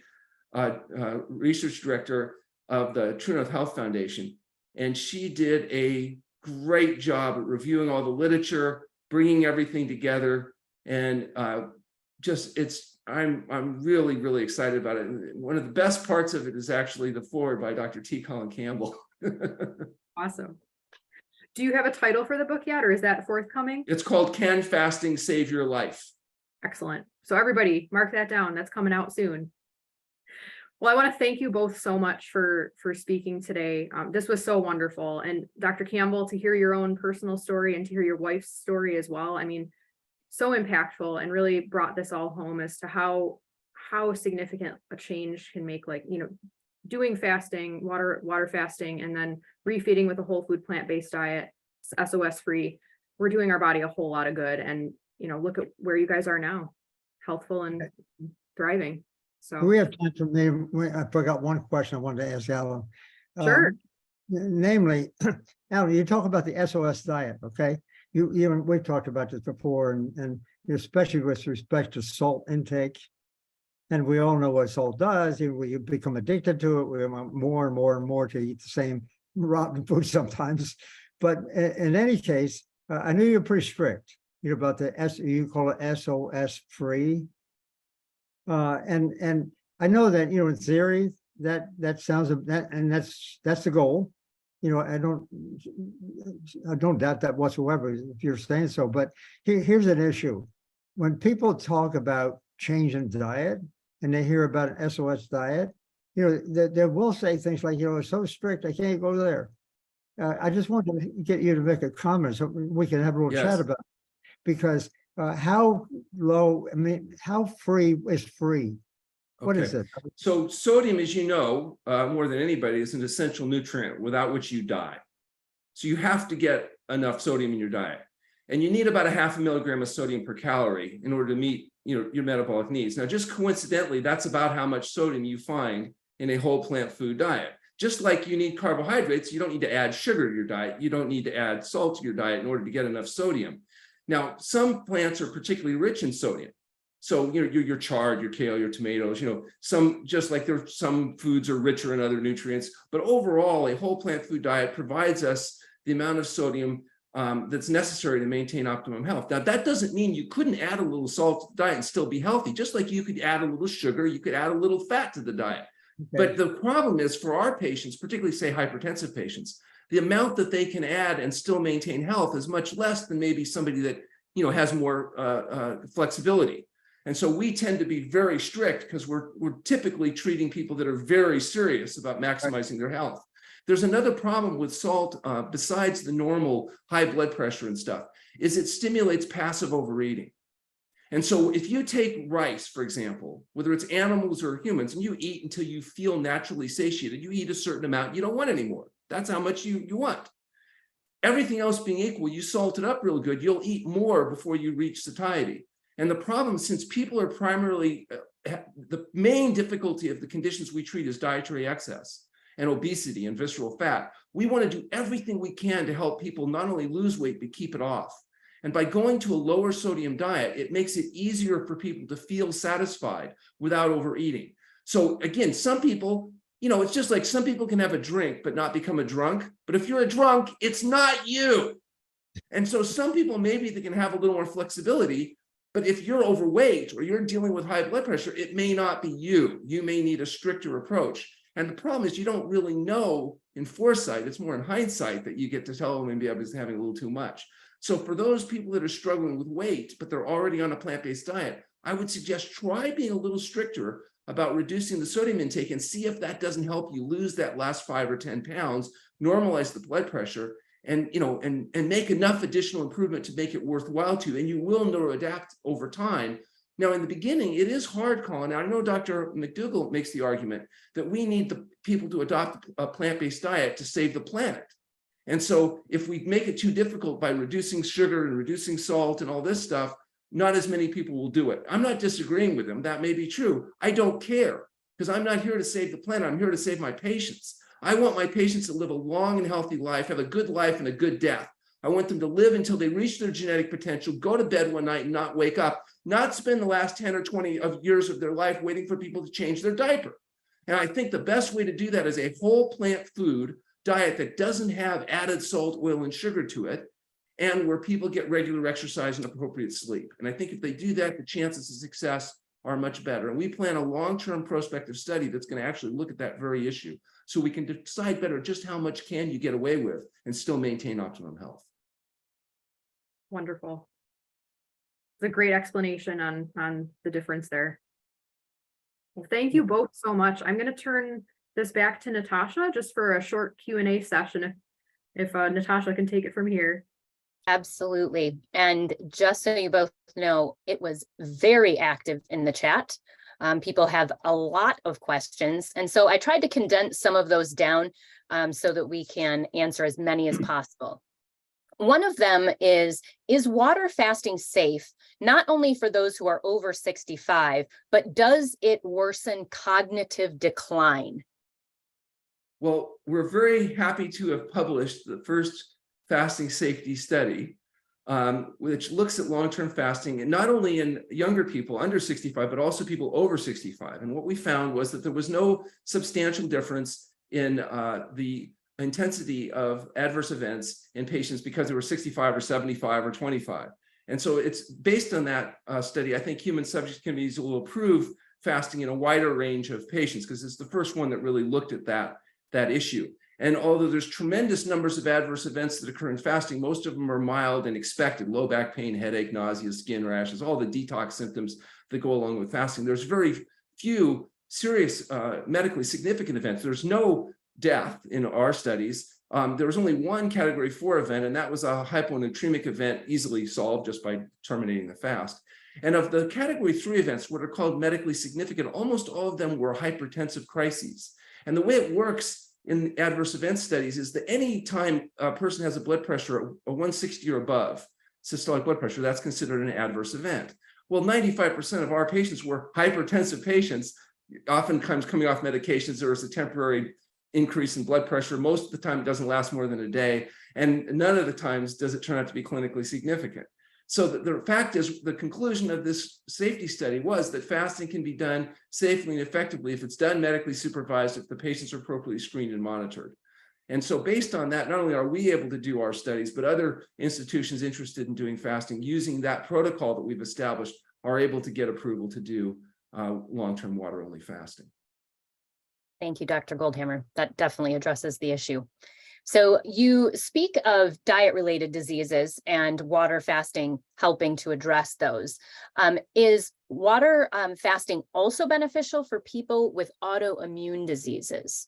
research director of the TrueNorth Health Foundation. And she did a great job at reviewing all the literature, bringing everything together. And I'm really, really excited about it. And one of the best parts of it is actually the foreword by Dr. Colin Campbell. Awesome. Do you have a title for the book yet, or is that forthcoming? It's called Can Fasting Save Your Life? Excellent. So everybody mark that down. That's coming out soon. Well, I want to thank you both so much for speaking today. This was so wonderful. And Dr. Campbell, to hear your own personal story and to hear your wife's story as well. I mean, so impactful and really brought this all home as to how significant a change can make, doing fasting, water fasting, and then refeeding with a whole food plant-based diet, SOS-free, we're doing our body a whole lot of good. And, you know, look at where you guys are now, healthful and thriving. So We have time for me. I forgot one question I wanted to ask Alan. sure. Namely, Alan, you talk about the SOS diet, okay? We've talked about this before, and especially with respect to salt intake. And we all know what salt does. We become addicted to it. We want more and more and more to eat the same rotten food sometimes. But in any case, I knew you're pretty strict. You're about you call it SOS-free. And I know that, in theory, that sounds that, and that's the goal. I don't doubt that whatsoever if you're saying so. But here's an issue: when people talk about change in diet and they hear about an SOS diet, they will say things like, it's so strict, I can't go there. I just wanted to get you to make a comment so we can have a little chat about it. Because how low, how free is free? What is it? So sodium, as you know, more than anybody, is an essential nutrient without which you die. So you have to get enough sodium in your diet. And you need about 0.5 milligram of sodium per calorie in order to meet your metabolic needs. Now, just coincidentally, that's about how much sodium you find in a whole plant food diet. Just like you need carbohydrates, you don't need to add sugar to your diet. You don't need to add salt to your diet in order to get enough sodium. Now, some plants are particularly rich in sodium. So, your chard, your kale, your tomatoes, some, just like some foods are richer in other nutrients, but overall, a whole plant food diet provides us the amount of sodium that's necessary to maintain optimum health. Now, that doesn't mean you couldn't add a little salt to the diet and still be healthy, just like you could add a little sugar, you could add a little fat to the diet. Okay. But the problem is for our patients, particularly say hypertensive patients, the amount that they can add and still maintain health is much less than maybe somebody that, has more flexibility. And so we tend to be very strict because we're typically treating people that are very serious about maximizing their health. There's another problem with salt, besides the normal high blood pressure and stuff, is it stimulates passive overeating. And so if you take rice, for example, whether it's animals or humans, and you eat until you feel naturally satiated, you eat a certain amount, you don't want any more. That's how much you want. Everything else being equal, you salt it up real good, you'll eat more before you reach satiety. And the problem, since people are primarily, the main difficulty of the conditions we treat is dietary excess and obesity and visceral fat. We want to do everything we can to help people not only lose weight, but keep it off. And by going to a lower sodium diet, it makes it easier for people to feel satisfied without overeating. So again, some people, it's just like some people can have a drink, but not become a drunk. But if you're a drunk, it's not you. And so some people, maybe they can have a little more flexibility. But if you're overweight or you're dealing with high blood pressure, it may not be you. You may need a stricter approach. And the problem is you don't really know in foresight. It's more in hindsight that you get to tell them maybe I was having a little too much. So for those people that are struggling with weight, but they're already on a plant-based diet, I would suggest try being a little stricter about reducing the sodium intake and see if that doesn't help you lose that last 5 or 10 pounds, normalize the blood pressure, and make enough additional improvement to make it worthwhile to you, and you will neuroadapt over time. Now, in the beginning, it is hard, Colin. I know Dr. McDougall makes the argument that we need the people to adopt a plant-based diet to save the planet. And so if we make it too difficult by reducing sugar and reducing salt and all this stuff, not as many people will do it. I'm not disagreeing with him. That may be true. I don't care because I'm not here to save the planet. I'm here to save my patients. I want my patients to live a long and healthy life, have a good life and a good death. I want them to live until they reach their genetic potential, go to bed one night and not wake up, not spend the last 10 or 20 years of their life waiting for people to change their diaper. And I think the best way to do that is a whole plant food diet that doesn't have added salt, oil, and sugar to it, and where people get regular exercise and appropriate sleep. And I think if they do that, the chances of success are much better. And we plan a long-term prospective study that's going to actually look at that very issue so we can decide better just how much can you get away with and still maintain optimum health. Wonderful. It's a great explanation on the difference there. Well, thank you both so much. I'm going to turn this back to Natasha just for a short Q&A session if Natasha can take it from here. Absolutely. And just so you both know, it was very active in the chat. People have a lot of questions. And so I tried to condense some of those down so that we can answer as many as possible. One of them is water fasting safe, not only for those who are over 65, but does it worsen cognitive decline? Well, we're very happy to have published the first fasting safety study, which looks at long-term fasting, and not only in younger people under 65, but also people over 65. And what we found was that there was no substantial difference in the intensity of adverse events in patients because they were 65 or 75 or 25. And so it's based on that study. I think human subject committees will approve fasting in a wider range of patients because it's the first one that really looked at that issue. And although there's tremendous numbers of adverse events that occur in fasting, most of them are mild and expected: low back pain, headache, nausea, skin rashes, all the detox symptoms that go along with fasting. There's very few serious medically significant events. There's no death in our studies. There was only one category 4 event, and that was a hyponatremic event, easily solved just by terminating the fast. And of the category 3 events, what are called medically significant, almost all of them were hypertensive crises. And the way it works in adverse event studies is that any time a person has a blood pressure of 160 or above, systolic blood pressure, that's considered an adverse event. Well, 95% of our patients were hypertensive patients, oftentimes coming off medications. There was a temporary increase in blood pressure. Most of the time, it doesn't last more than a day. And none of the times does it turn out to be clinically significant. So the fact is, the conclusion of this safety study was that fasting can be done safely and effectively if it's done medically supervised, if the patients are appropriately screened and monitored. And so based on that, not only are we able to do our studies, but other institutions interested in doing fasting using that protocol that we've established are able to get approval to do long-term water-only fasting. Thank you, Dr. Goldhamer. That definitely addresses the issue. So you speak of diet-related diseases and water fasting helping to address those. Is water fasting also beneficial for people with autoimmune diseases?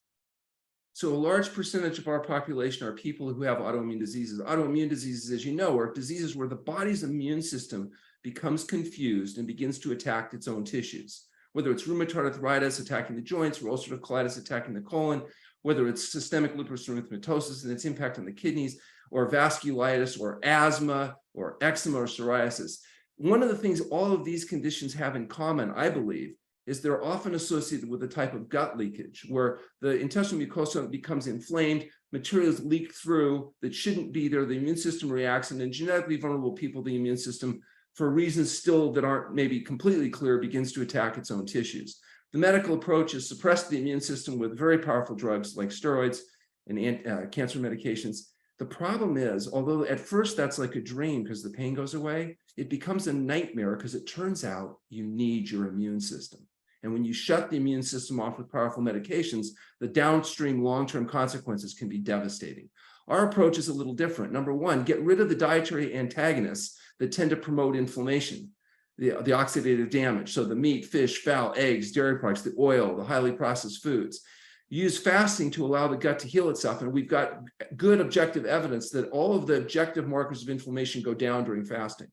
So a large percentage of our population are people who have autoimmune diseases. Autoimmune diseases, as you know, are diseases where the body's immune system becomes confused and begins to attack its own tissues. Whether it's rheumatoid arthritis attacking the joints, or ulcerative colitis attacking the colon, whether it's systemic lupus erythematosus and its impact on the kidneys, or vasculitis, or asthma, or eczema, or psoriasis. One of the things all of these conditions have in common, I believe, is they're often associated with a type of gut leakage, where the intestinal mucosa becomes inflamed, materials leak through that shouldn't be there, the immune system reacts, and in genetically vulnerable people, the immune system, for reasons still that aren't maybe completely clear, begins to attack its own tissues. The medical approach is suppress the immune system with very powerful drugs like steroids and cancer medications. The problem is, although at first that's like a dream because the pain goes away, it becomes a nightmare because it turns out you need your immune system. And when you shut the immune system off with powerful medications, the downstream long-term consequences can be devastating. Our approach is a little different. Number one, get rid of the dietary antagonists that tend to promote inflammation, the oxidative damage. So the meat, fish, fowl, eggs, dairy products, the oil, the highly processed foods. Use fasting to allow the gut to heal itself. And we've got good objective evidence that all of the objective markers of inflammation go down during fasting,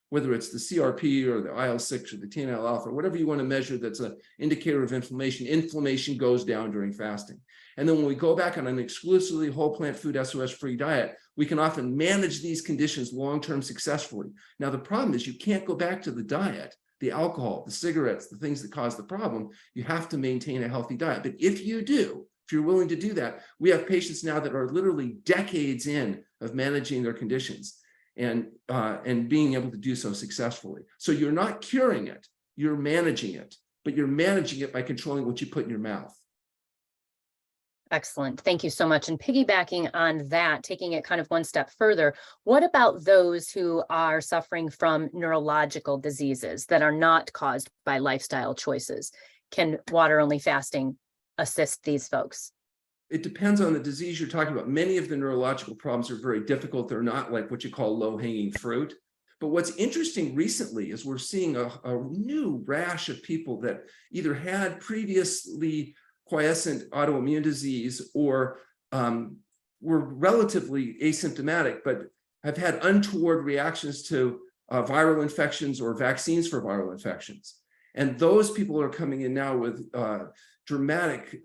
whether it's the CRP or the IL-6 or the TNF alpha, whatever you want to measure that's an indicator of inflammation, inflammation goes down during fasting. And then when we go back on an exclusively whole plant food SOS-free diet, we can often manage these conditions long-term successfully. Now, the problem is you can't go back to the diet, the alcohol, the cigarettes, the things that cause the problem. You have to maintain a healthy diet. But if you do, if you're willing to do that, we have patients now that are literally decades in of managing their conditions and being able to do so successfully. So you're not curing it, you're managing it, but you're managing it by controlling what you put in your mouth. Excellent. Thank you so much. And piggybacking on that, taking it kind of one step further, what about those who are suffering from neurological diseases that are not caused by lifestyle choices? Can water-only fasting assist these folks? It depends on the disease you're talking about. Many of the neurological problems are very difficult. They're not like what you call low-hanging fruit. But what's interesting recently is we're seeing a new rash of people that either had previously quiescent autoimmune disease or were relatively asymptomatic, but have had untoward reactions to viral infections or vaccines for viral infections. And those people are coming in now with dramatic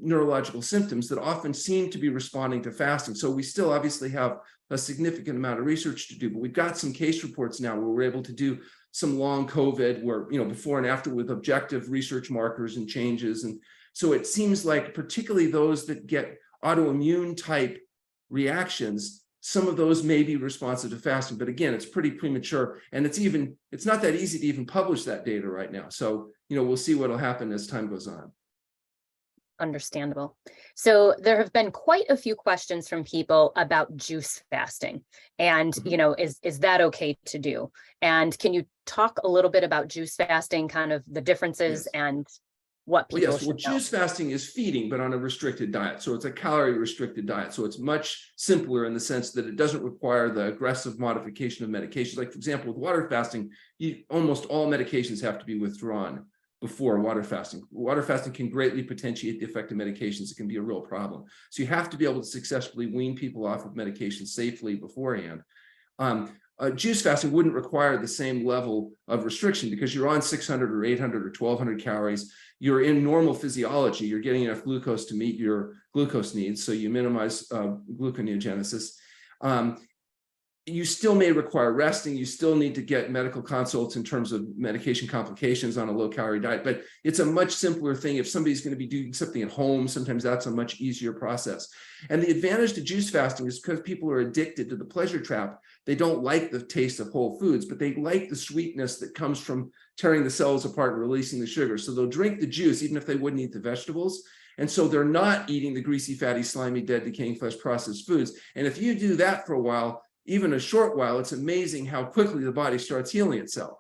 neurological symptoms that often seem to be responding to fasting. So we still obviously have a significant amount of research to do, but we've got some case reports now where we're able to do some long COVID where, you know, before and after with objective research markers and changes. And so it seems like particularly those that get autoimmune type reactions, some of those may be responsive to fasting, but again, it's pretty premature, and it's not that easy to even publish that data right now. So, you know, we'll see what'll happen as time goes on. Understandable. So there have been quite a few questions from people about juice fasting, and you know, is that okay to do? And can you talk a little bit about juice fasting, kind of the differences and what people should know? Juice fasting is feeding, but on a restricted diet. So it's a calorie restricted diet. So it's much simpler in the sense that it doesn't require the aggressive modification of medications. Like, for example, with water fasting, almost all medications have to be withdrawn before water fasting. Water fasting can greatly potentiate the effect of medications. It can be a real problem. So you have to be able to successfully wean people off of medication safely beforehand. Juice fasting wouldn't require the same level of restriction because you're on 600 or 800 or 1200 calories. You're in normal physiology. You're getting enough glucose to meet your glucose needs. So you minimize gluconeogenesis. You still may require resting. You still need to get medical consults in terms of medication complications on a low calorie diet, but it's a much simpler thing. If somebody's going to be doing something at home, sometimes that's a much easier process. And the advantage to juice fasting is because people are addicted to the pleasure trap. They don't like the taste of whole foods, but they like the sweetness that comes from tearing the cells apart and releasing the sugar. So they'll drink the juice, even if they wouldn't eat the vegetables. And so they're not eating the greasy, fatty, slimy, dead, decaying flesh processed foods. And if you do that for a while, even a short while, it's amazing how quickly the body starts healing itself.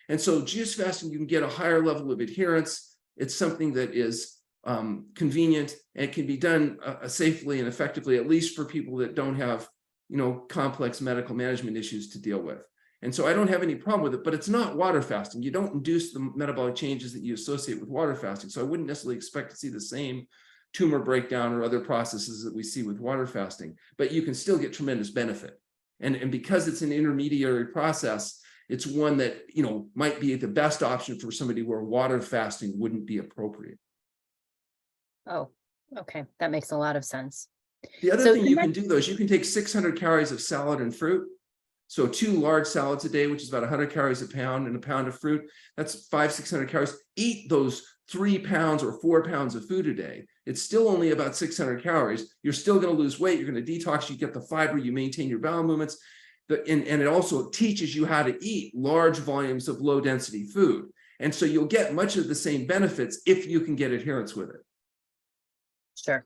And so juice fasting, you can get a higher level of adherence. It's something that is convenient and can be done safely and effectively, at least for people that don't have, you know, complex medical management issues to deal with. And so I don't have any problem with it, but it's not water fasting. You don't induce the metabolic changes that you associate with water fasting. So I wouldn't necessarily expect to see the same tumor breakdown or other processes that we see with water fasting, but you can still get tremendous benefit. And because it's an intermediary process, it's one that, you know, might be the best option for somebody where water fasting wouldn't be appropriate. Oh, okay. That makes a lot of sense. The other thing you can do, though, is you can take 600 calories of salad and fruit. So 2 large salads a day, which is about 100 calories a pound, and a pound of fruit. That's 500-600 calories. Eat those 3 pounds or 4 pounds of food a day. It's still only about 600 calories. You're still going to lose weight. You're going to detox. You get the fiber. You maintain your bowel movements. And it also teaches you how to eat large volumes of low density food. And so you'll get much of the same benefits if you can get adherence with it. Sure.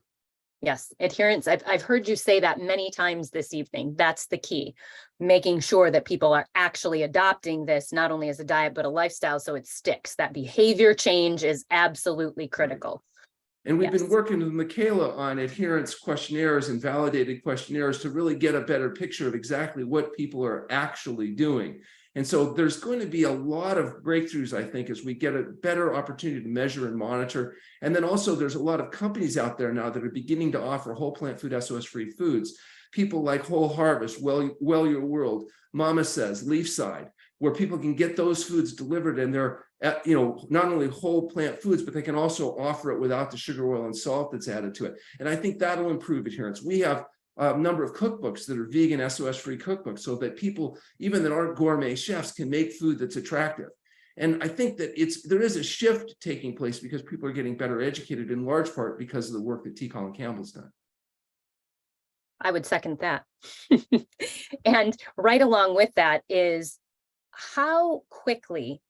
Yes, adherence. I've heard you say that many times this evening. That's the key, making sure that people are actually adopting this, not only as a diet, but a lifestyle, so it sticks. That behavior change is absolutely critical. And we've been working with Michaela on adherence questionnaires and validated questionnaires to really get a better picture of exactly what people are actually doing. And so there's going to be a lot of breakthroughs, I think, as we get a better opportunity to measure and monitor. And then also there's a lot of companies out there now that are beginning to offer whole plant food, SOS-free foods. People like Whole Harvest, Well Your World, Mama Says, Leafside, where people can get those foods delivered, and they're, you know, not only whole plant foods, but they can also offer it without the sugar, oil, and salt that's added to it. And I think that'll improve adherence. We have a number of cookbooks that are vegan, SOS-free cookbooks, so that people, even that aren't gourmet chefs, can make food that's attractive. And I think that there is a shift taking place because people are getting better educated, in large part because of the work that Colin Campbell's done. I would second that. And right along with that is how quickly,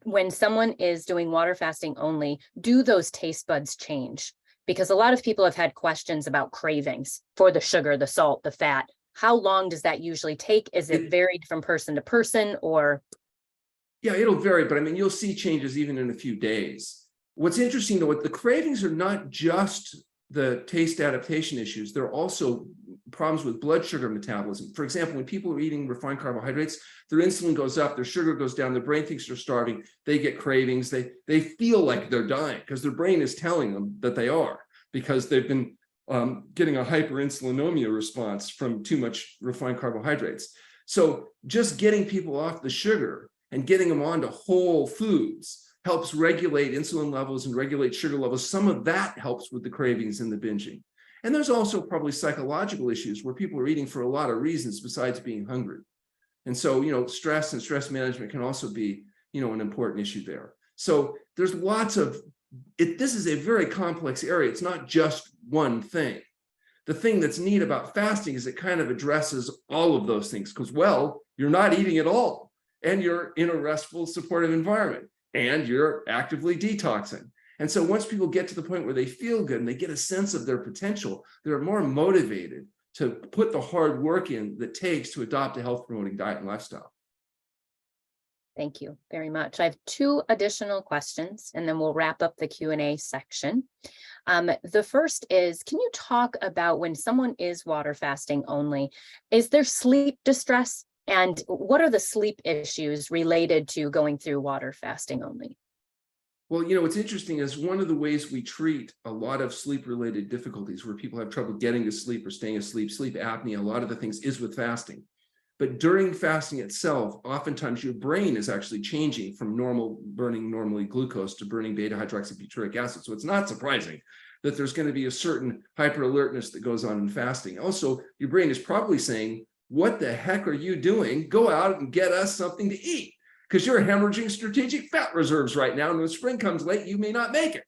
when someone is doing water fasting only, do those taste buds change? Because a lot of people have had questions about cravings for the sugar, the salt, the fat. How long does that usually take? Is it varied from person to person, or? Yeah, it'll vary, but I mean, you'll see changes even in a few days. What's interesting though, the cravings are not just the taste adaptation issues. There are also problems with blood sugar metabolism. For example, when people are eating refined carbohydrates, their insulin goes up, their sugar goes down, their brain thinks they're starving, they get cravings, they feel like they're dying because their brain is telling them that they are, because they've been getting a hyperinsulinemia response from too much refined carbohydrates. So just getting people off the sugar and getting them onto whole foods helps regulate insulin levels and regulate sugar levels. Some of that helps with the cravings and the binging. And there's also probably psychological issues where people are eating for a lot of reasons besides being hungry. And so, stress and stress management can also be, an important issue there. So there's lots of it. This is a very complex area. It's not just one thing. The thing that's neat about fasting is it kind of addresses all of those things because, well, you're not eating at all and you're in a restful, supportive environment and you're actively detoxing. And so once people get to the point where they feel good and they get a sense of their potential, they're more motivated to put the hard work in that takes to adopt a health promoting diet and lifestyle. Thank you very much. I have 2 additional questions, and then we'll wrap up the Q&A section. The first is, can you talk about when someone is water fasting only, is there sleep distress? And what are the sleep issues related to going through water fasting only? Well, what's interesting is one of the ways we treat a lot of sleep-related difficulties where people have trouble getting to sleep or staying asleep, sleep apnea, a lot of the things is with fasting. But during fasting itself, oftentimes your brain is actually changing from burning normally glucose to burning beta-hydroxybutyric acid. So it's not surprising that there's going to be a certain hyper-alertness that goes on in fasting. Also, your brain is probably saying, what the heck are you doing? Go out and get us something to eat because you're hemorrhaging strategic fat reserves right now. And when spring comes late, you may not make it.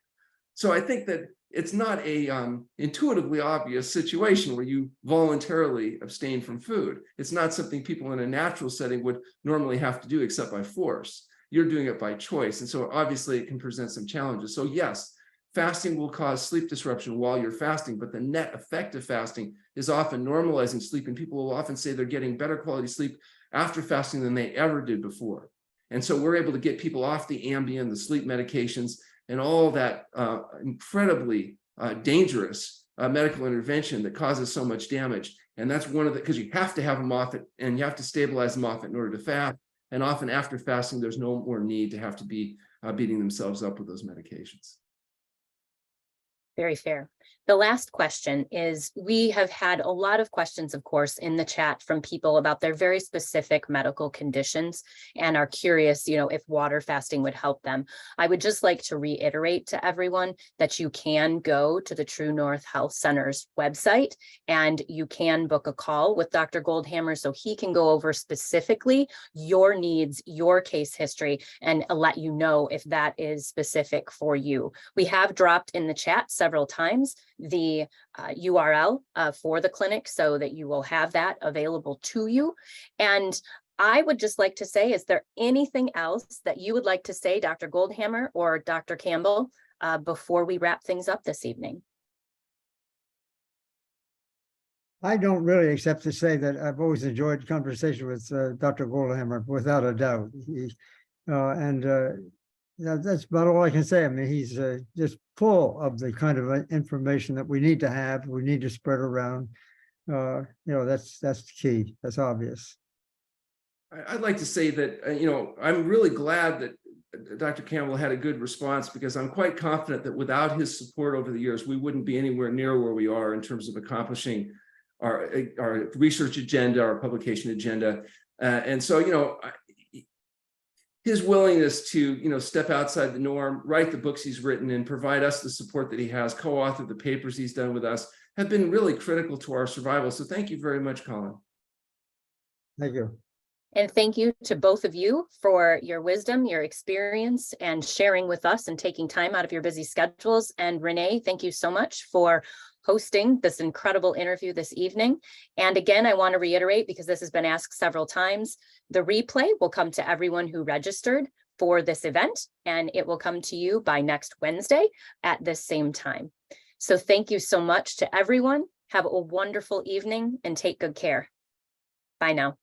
So I think that it's not a intuitively obvious situation where you voluntarily abstain from food. It's not something people in a natural setting would normally have to do except by force. You're doing it by choice. And so obviously it can present some challenges. So yes, fasting will cause sleep disruption while you're fasting, but the net effect of fasting is often normalizing sleep. And people will often say they're getting better quality sleep after fasting than they ever did before. And so we're able to get people off the Ambien, the sleep medications, and all that incredibly dangerous medical intervention that causes so much damage. And that's one of the, because you have to have them off it and you have to stabilize them off it in order to fast. And often after fasting, there's no more need to have to be beating themselves up with those medications. Very fair. The last question is, we have had a lot of questions, of course, in the chat from people about their very specific medical conditions and are curious, if water fasting would help them. I would just like to reiterate to everyone that you can go to the TrueNorth Health Center's website and you can book a call with Dr. Goldhamer so he can go over specifically your needs, your case history, and let you know if that is specific for you. We have dropped in the chat several times the URL for the clinic so that you will have that available to you. And I would just like to say, is there anything else that you would like to say, Dr. Goldhamer or Dr. Campbell, before we wrap things up this evening? I don't really, except to say that I've always enjoyed conversation with Dr. Goldhamer, without a doubt. That's about all I can say. I mean, he's just full of the kind of information that we need to have, we need to spread around. That's the key. That's obvious. I'd like to say that, I'm really glad that Dr. Campbell had a good response because I'm quite confident that without his support over the years, we wouldn't be anywhere near where we are in terms of accomplishing our research agenda, our publication agenda. And so, his willingness to, step outside the norm, write the books he's written, and provide us the support that he has, co-author the papers he's done with us, have been really critical to our survival. So thank you very much, Colin. Thank you. And thank you to both of you for your wisdom, your experience, and sharing with us and taking time out of your busy schedules. And Renee, thank you so much for hosting this incredible interview this evening. And again, I want to reiterate, because this has been asked several times, the replay will come to everyone who registered for this event, and it will come to you by next Wednesday at this same time. So thank you so much to everyone. Have a wonderful evening and take good care. Bye now.